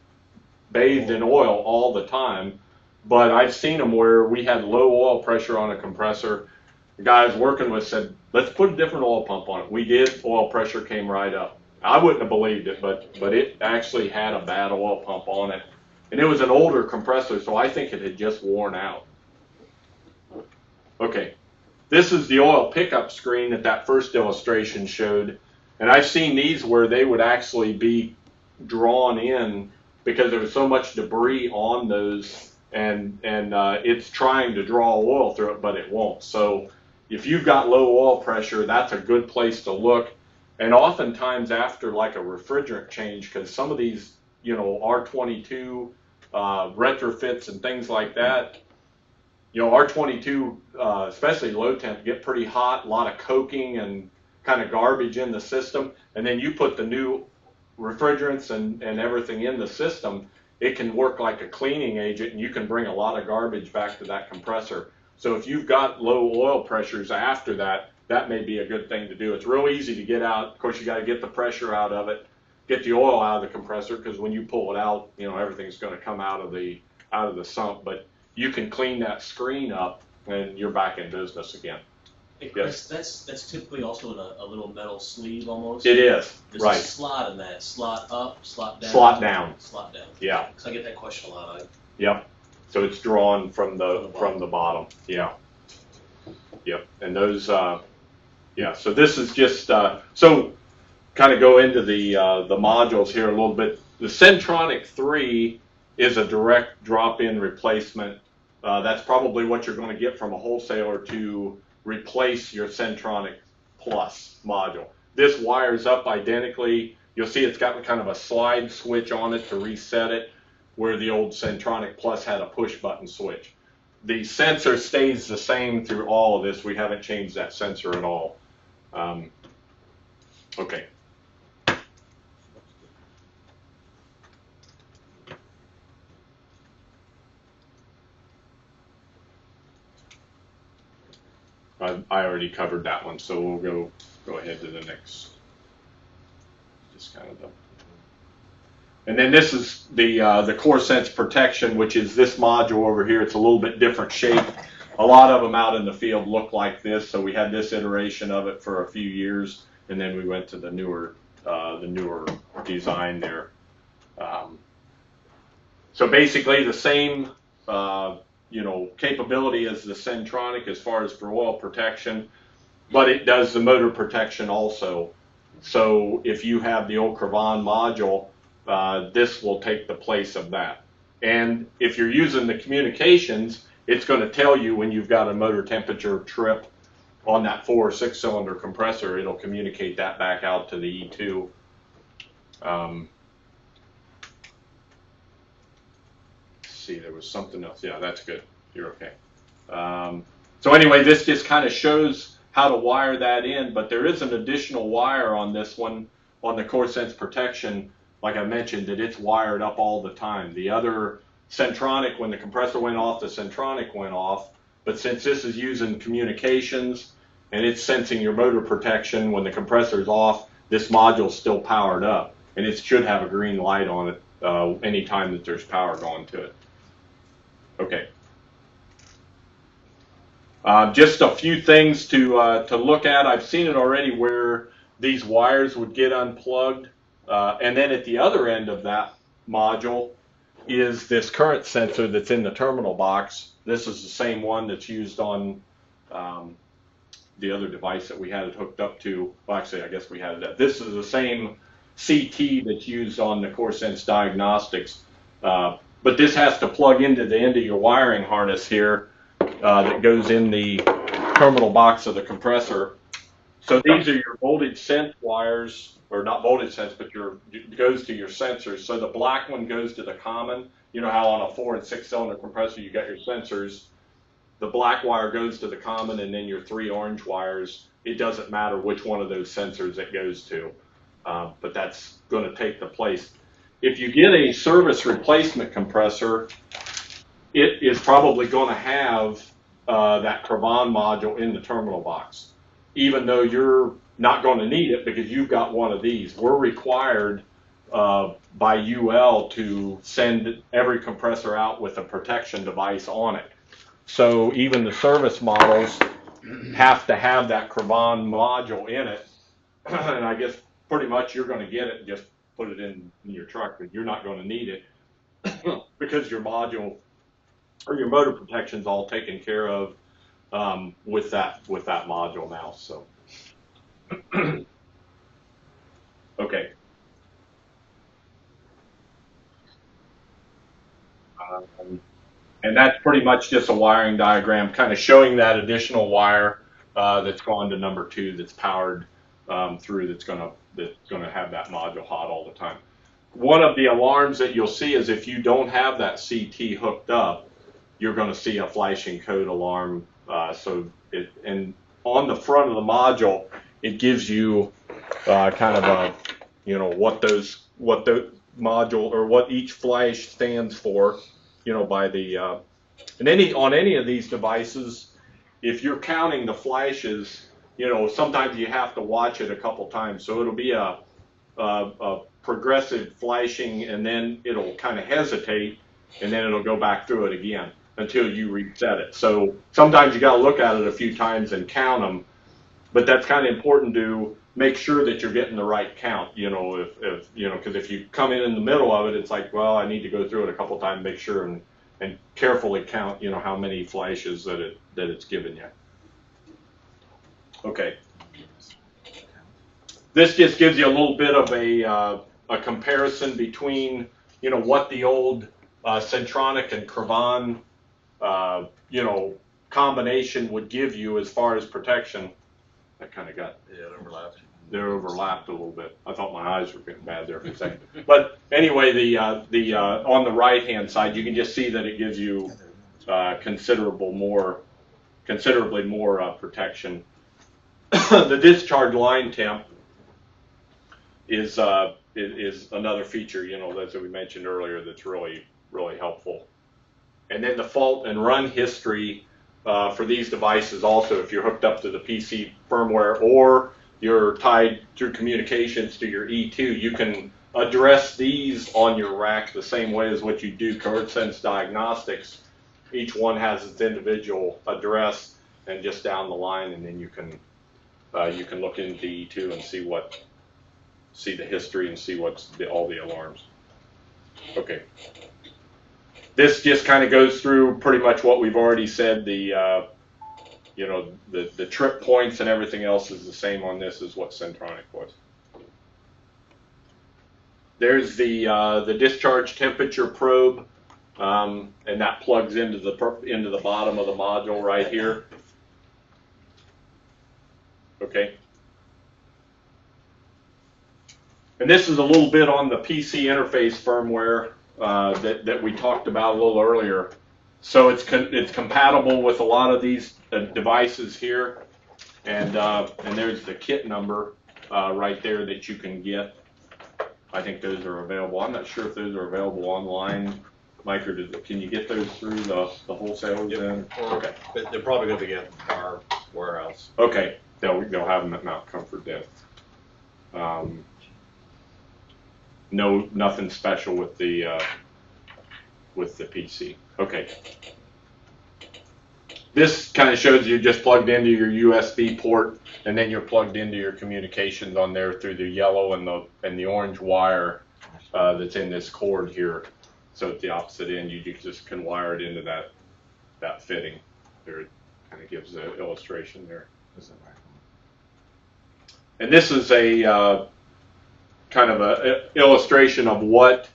bathed in oil all the time. But I've seen them where we had low oil pressure on a compressor. The guy I was working with said, let's put a different oil pump on it. We did, oil pressure came right up. I wouldn't have believed it, but it actually had a bad oil pump on it. And it was an older compressor, so I think it had just worn out. Okay, this is the oil pickup screen that first illustration showed. And I've seen these where they would actually be drawn in because there was so much debris on those, and it's trying to draw oil through it, but it won't. So if you've got low oil pressure, that's a good place to look. And oftentimes after like a refrigerant change, because some of these, you know, R22 retrofits and things like that, you know, R22, especially low temp, get pretty hot, a lot of coking and kind of garbage in the system. And then you put the new refrigerants and everything in the system, it can work like a cleaning agent, and you can bring a lot of garbage back to that compressor. So if you've got low oil pressures after that, that may be a good thing to do. It's real easy to get out. Of course, you got to get the pressure out of it, get the oil out of the compressor, because when you pull it out, you know, everything's going to come out of the sump. But you can clean that screen up, and you're back in business again. Hey, Chris, that's typically also in a little metal sleeve almost. It is. There's Right. a slot in that. Slot up, slot down. Slot down. Slot down. Yeah. So I get that question a lot. Yep. So it's drawn from the bottom. Yeah. Yep. And those, yeah. So this is just so kind of go into the modules here a little bit. The Centronic 3 is a direct drop-in replacement. That's probably what you're going to get from a wholesaler to replace your Centronic Plus module. This wires up identically. You'll see it's got kind of a slide switch on it to reset it, where the old Centronic Plus had a push button switch. The sensor stays the same through all of this. We haven't changed that sensor at all. Okay. I already covered that one, so we'll go ahead to the next. Just kind of and then this is the core sense protection, which is this module over here. It's a little bit different shape. A lot of them out in the field look like this, so we had this iteration of it for a few years, and then we went to the newer design there. So basically the same you know, capability as the Centronic as far as for oil protection, but it does the motor protection also. So if you have the old Cravan module, this will take the place of that. And if you're using the communications, it's going to tell you when you've got a motor temperature trip on that 4 or 6 cylinder compressor. It'll communicate that back out to the E2. See, there was something else. Yeah, that's good. You're okay. So anyway, this just kind of shows how to wire that in, but there is an additional wire on this one, on the core sense protection. Like I mentioned, that it's wired up all the time. The other Centronic, when the compressor went off, the Centronic went off, but since this is using communications, and it's sensing your motor protection. When the compressor is off, this module's still powered up, and it should have a green light on it anytime that there's power going to it. Okay. Just a few things to look at. I've seen it already where these wires would get unplugged, and then at the other end of that module is this current sensor that's in the terminal box. This is the same one that's used on the other device that we had it hooked up to. Well, actually, I guess we had it at. This is the same CT that's used on the CoreSense Diagnostics, but this has to plug into the end of your wiring harness here that goes in the terminal box of the compressor. So these are your voltage sense wires, or not voltage sense, but it goes to your sensors. So the black one goes to the common. You know how on a 4 and 6 cylinder compressor you got your sensors. The black wire goes to the common, and then your 3 orange wires. It doesn't matter which one of those sensors it goes to, but that's going to take the place. If you get a service replacement compressor, it is probably going to have that Cravan module in the terminal box, even though you're not going to need it because you've got one of these. We're required by UL to send every compressor out with a protection device on it. So even the service models have to have that Cravan module in it. And I guess pretty much you're going to get it and just put it in your truck, but you're not going to need it because your module or your motor protection is all taken care of with that module now. So okay. And that's pretty much just a wiring diagram kind of showing that additional wire that's gone to number 2 that's powered through, that's going to have that module hot all the time. One of the alarms that you'll see is if you don't have that CT hooked up, you're going to see a flashing code alarm. And on the front of the module, it gives you kind of a, what the module or what each flash stands for, by the and on any of these devices, if you're counting the flashes, sometimes you have to watch it a couple times. So it'll be a progressive flashing, and then it'll kind of hesitate, and then it'll go back through it again until you reset it. So sometimes you got to look at it a few times and count them, but that's kind of important to make sure that you're getting the right count. Because if you come in the middle of it, it's like, well, I need to go through it a couple times, make sure and carefully count, how many flashes that it's given you. Okay. This just gives you a little bit of a comparison between, what the old Centronic and Cravan, combination would give you as far as protection. That kind of got, it overlapped. They overlapped a little bit. I thought my eyes were getting bad there for a second. But anyway, the on the right-hand side, you can just see that it gives you considerably more protection. The discharge line temp is another feature, that we mentioned earlier, that's really helpful. And then the fault and run history for these devices also, if you're hooked up to the PC firmware or you're tied through communications to your E2, you can address these on your rack the same way as what you do CoreSense Diagnostics. Each one has its individual address, and just down the line, and then you can look into E2 and see the history and see what's all the alarms. Okay. This just kind of goes through pretty much what we've already said. The trip points and everything else is the same on this as what Centronic was. There's the discharge temperature probe, and that plugs into the bottom of the module right here. Okay. And this is a little bit on the PC interface firmware that we talked about a little earlier. So it's compatible with a lot of these devices here, and there's the kit number right there that you can get. I think those are available. I'm not sure if those are available online, Mike, or can you get those through the wholesalers? Yep. Okay. But they're probably going to get our warehouse. Okay, they'll have them at Mount Comfort then. No, nothing special with the PC. Okay. This kind of shows you just plugged into your USB port, and then you're plugged into your communications on there through the yellow and the orange wire that's in this cord here. So at the opposite end, you just can wire it into that fitting. There, it kind of gives an illustration there. And this is a kind of a illustration of what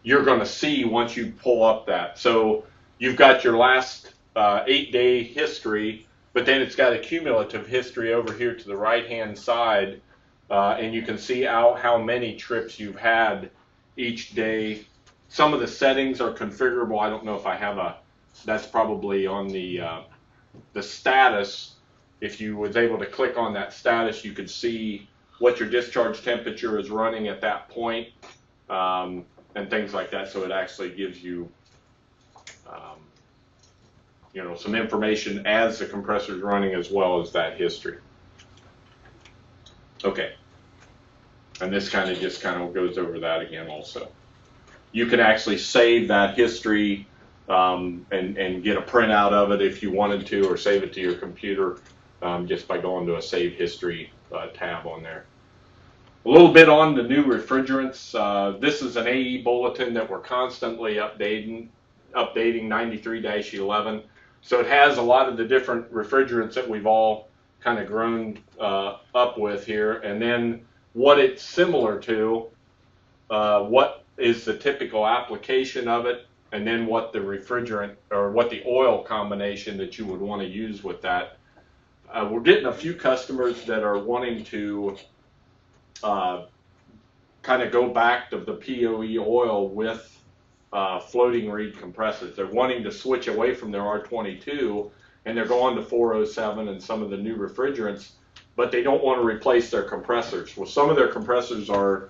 you're going to see once you pull up that. So you've got your last 8-day history, but then it's got a cumulative history over here to the right-hand side, and you can see out how many trips you've had each day. Some of the settings are configurable. I don't know if I have that's probably on the status. If you was able to click on that status, you could see what your discharge temperature is running at that point, and things like that. So it actually gives you some information as the compressor is running, as well as that history. Okay. And this kind of goes over that again also. You can actually save that history and get a printout of it if you wanted to, or save it to your computer just by going to a Save History tab on there. A little bit on the new refrigerants. This is an AE bulletin that we're constantly updating 93-11. So it has a lot of the different refrigerants that we've all kind of grown up with here, and then what it's similar to, what is the typical application of it, and then what the refrigerant or what the oil combination that you would want to use with that. We're getting a few customers that are wanting to kind of go back to the POE oil with floating reed compressors. They're wanting to switch away from their R22, and they're going to 407 and some of the new refrigerants, but they don't want to replace their compressors. Well, some of their compressors are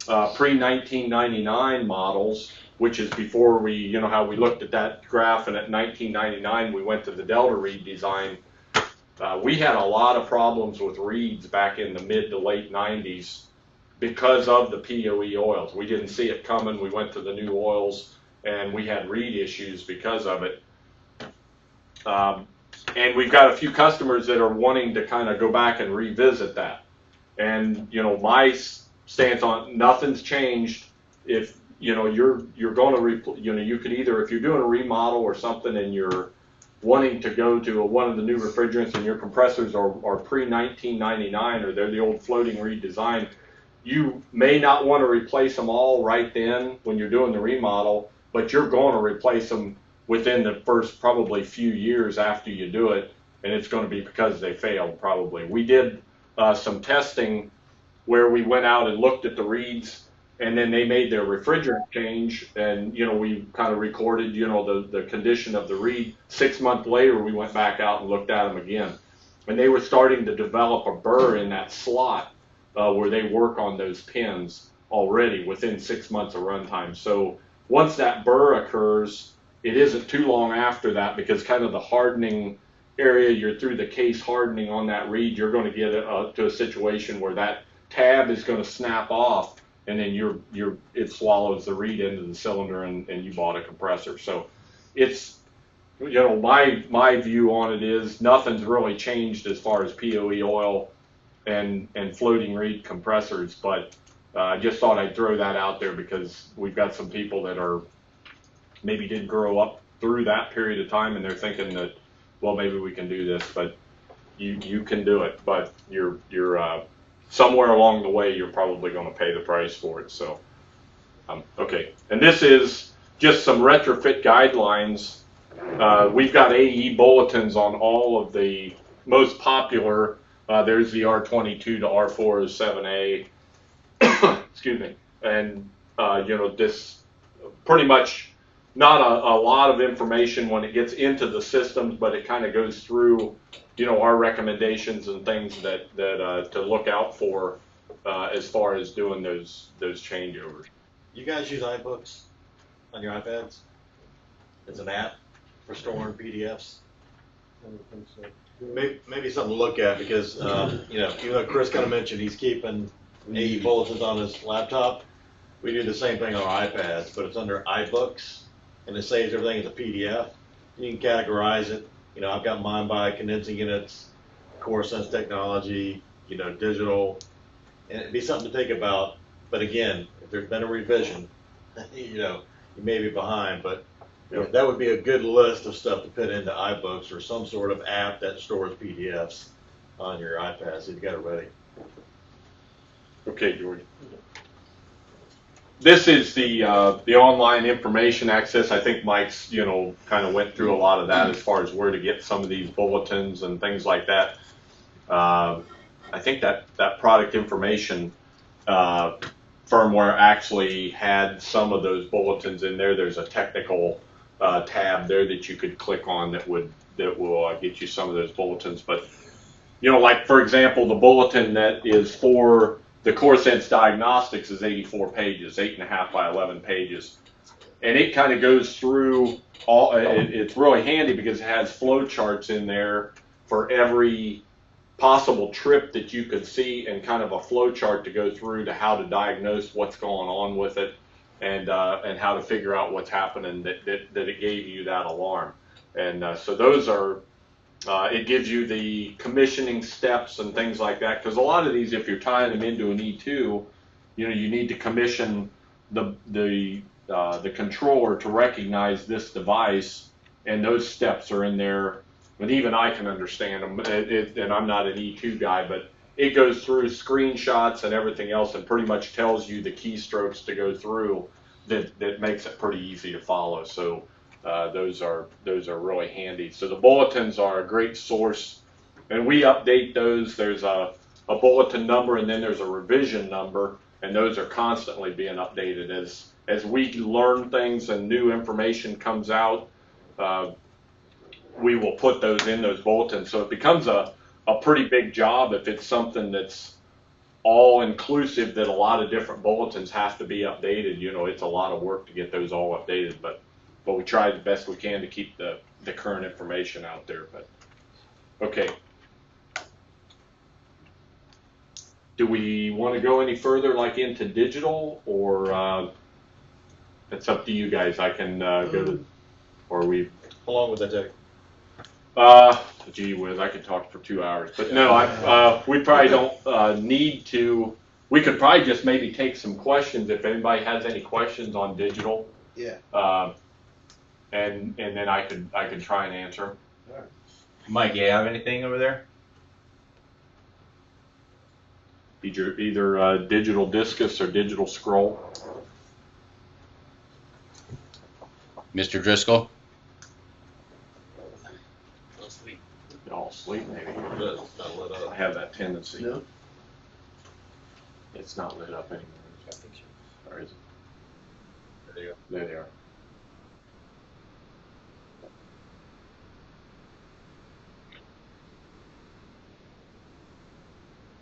pre-1999 models, which is before we, how we looked at that graph, and at 1999 we went to the Delta reed design. We had a lot of problems with reeds back in the mid to late 90s because of the POE oils. We didn't see it coming. We went to the new oils, and we had reed issues because of it. And we've got a few customers that are wanting to kind of go back and revisit that. And my stance on nothing's changed. If you're going to you could either, if you're doing a remodel or something and you're wanting to go to one of the new refrigerants and your compressors are pre-1999 or they're the old floating reed design, you may not want to replace them all right then when you're doing the remodel, but you're going to replace them within the first probably few years after you do it, and it's going to be because they failed probably. We did some testing where we went out and looked at the reeds, and then they made their refrigerant change, and we kind of recorded the condition of the reed. 6 months later we went back out and looked at them again, and they were starting to develop a burr in that slot where they work on those pins already within 6 months of runtime. So once that burr occurs, it isn't too long after that, because kind of the hardening area, you're through the case hardening on that reed, you're going to get to a situation where that tab is going to snap off, and then it swallows the reed into the cylinder, and you bought a compressor. So it's, my view on it is nothing's really changed as far as POE oil and floating reed compressors, but I just thought I'd throw that out there because we've got some people that are maybe didn't grow up through that period of time, and they're thinking that, well, maybe we can do this, but you can do it, but you're somewhere along the way you're probably going to pay the price for it. So okay, and this is just some retrofit guidelines. We've got AE bulletins on all of the most popular. There's the R22 to R407A. Excuse me. And this pretty much not a lot of information when it gets into the systems, but it kind of goes through our recommendations and things that to look out for as far as doing those changeovers. You guys use iBooks on your iPads as an app for storing PDFs? maybe something to look at because, you know, even though Chris kind of mentioned he's keeping 80 bulletins on his laptop, we do the same thing on our iPads, but it's under iBooks and it saves everything as a PDF. You can categorize it. You know, I've got mine by condensing units, core sense technology, you know, digital, and it'd be something to think about. But again, if there's been a revision, you know, you may be behind, but that would be a good list of stuff to put into iBooks or some sort of app that stores PDFs on your iPad, so you've got it ready. Okay, George. This is the online information access. I think Mike's, you know, kind of went through a lot of that as far as where to get some of these bulletins and things like that. I think that product information firmware actually had some of those bulletins in there. There's a technical tab there that you could click on that will get you some of those bulletins. But you know, like for example, the bulletin that is for the CoreSense Diagnostics is 84 pages, 8.5 by 11 pages, and it kind of goes through all. It's really handy because it has flow charts in there for every possible trip that you could see, and kind of a flow chart to go through to how to diagnose what's going on with it, and how to figure out what's happening that it gave you that alarm. And so those are, it gives you the commissioning steps and things like that, because a lot of these, if you're tying them into an E2, you know, you need to commission the controller to recognize this device, and those steps are in there. And even I can understand them, and I'm not an E2 guy, but it goes through screenshots and everything else and pretty much tells you the keystrokes to go through that makes it pretty easy to follow. So those are really handy. So the bulletins are a great source, and we update those. There's a bulletin number, and then there's a revision number, and those are constantly being updated as we learn things and new information comes out. We will put those in those bulletins. So it becomes a pretty big job if it's something that's all inclusive, that a lot of different bulletins have to be updated. You know, it's a lot of work to get those all updated, but we try the best we can to keep the current information out there. But okay. Do we want to go any further, like into digital, or it's up to you guys? I can go to, or we. How long would that take? Gee whiz, I could talk for 2 hours, but no, we probably don't need to. We could probably just maybe take some questions if anybody has any questions on digital. Yeah. And then I could try and answer. All right. Mike, you have anything over there? Either digital discus or digital scroll. Mr. Driscoll? Y'all sleep maybe. I have that tendency. No? It's not lit up anymore. Or is it? There you go. There they are.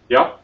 Yep.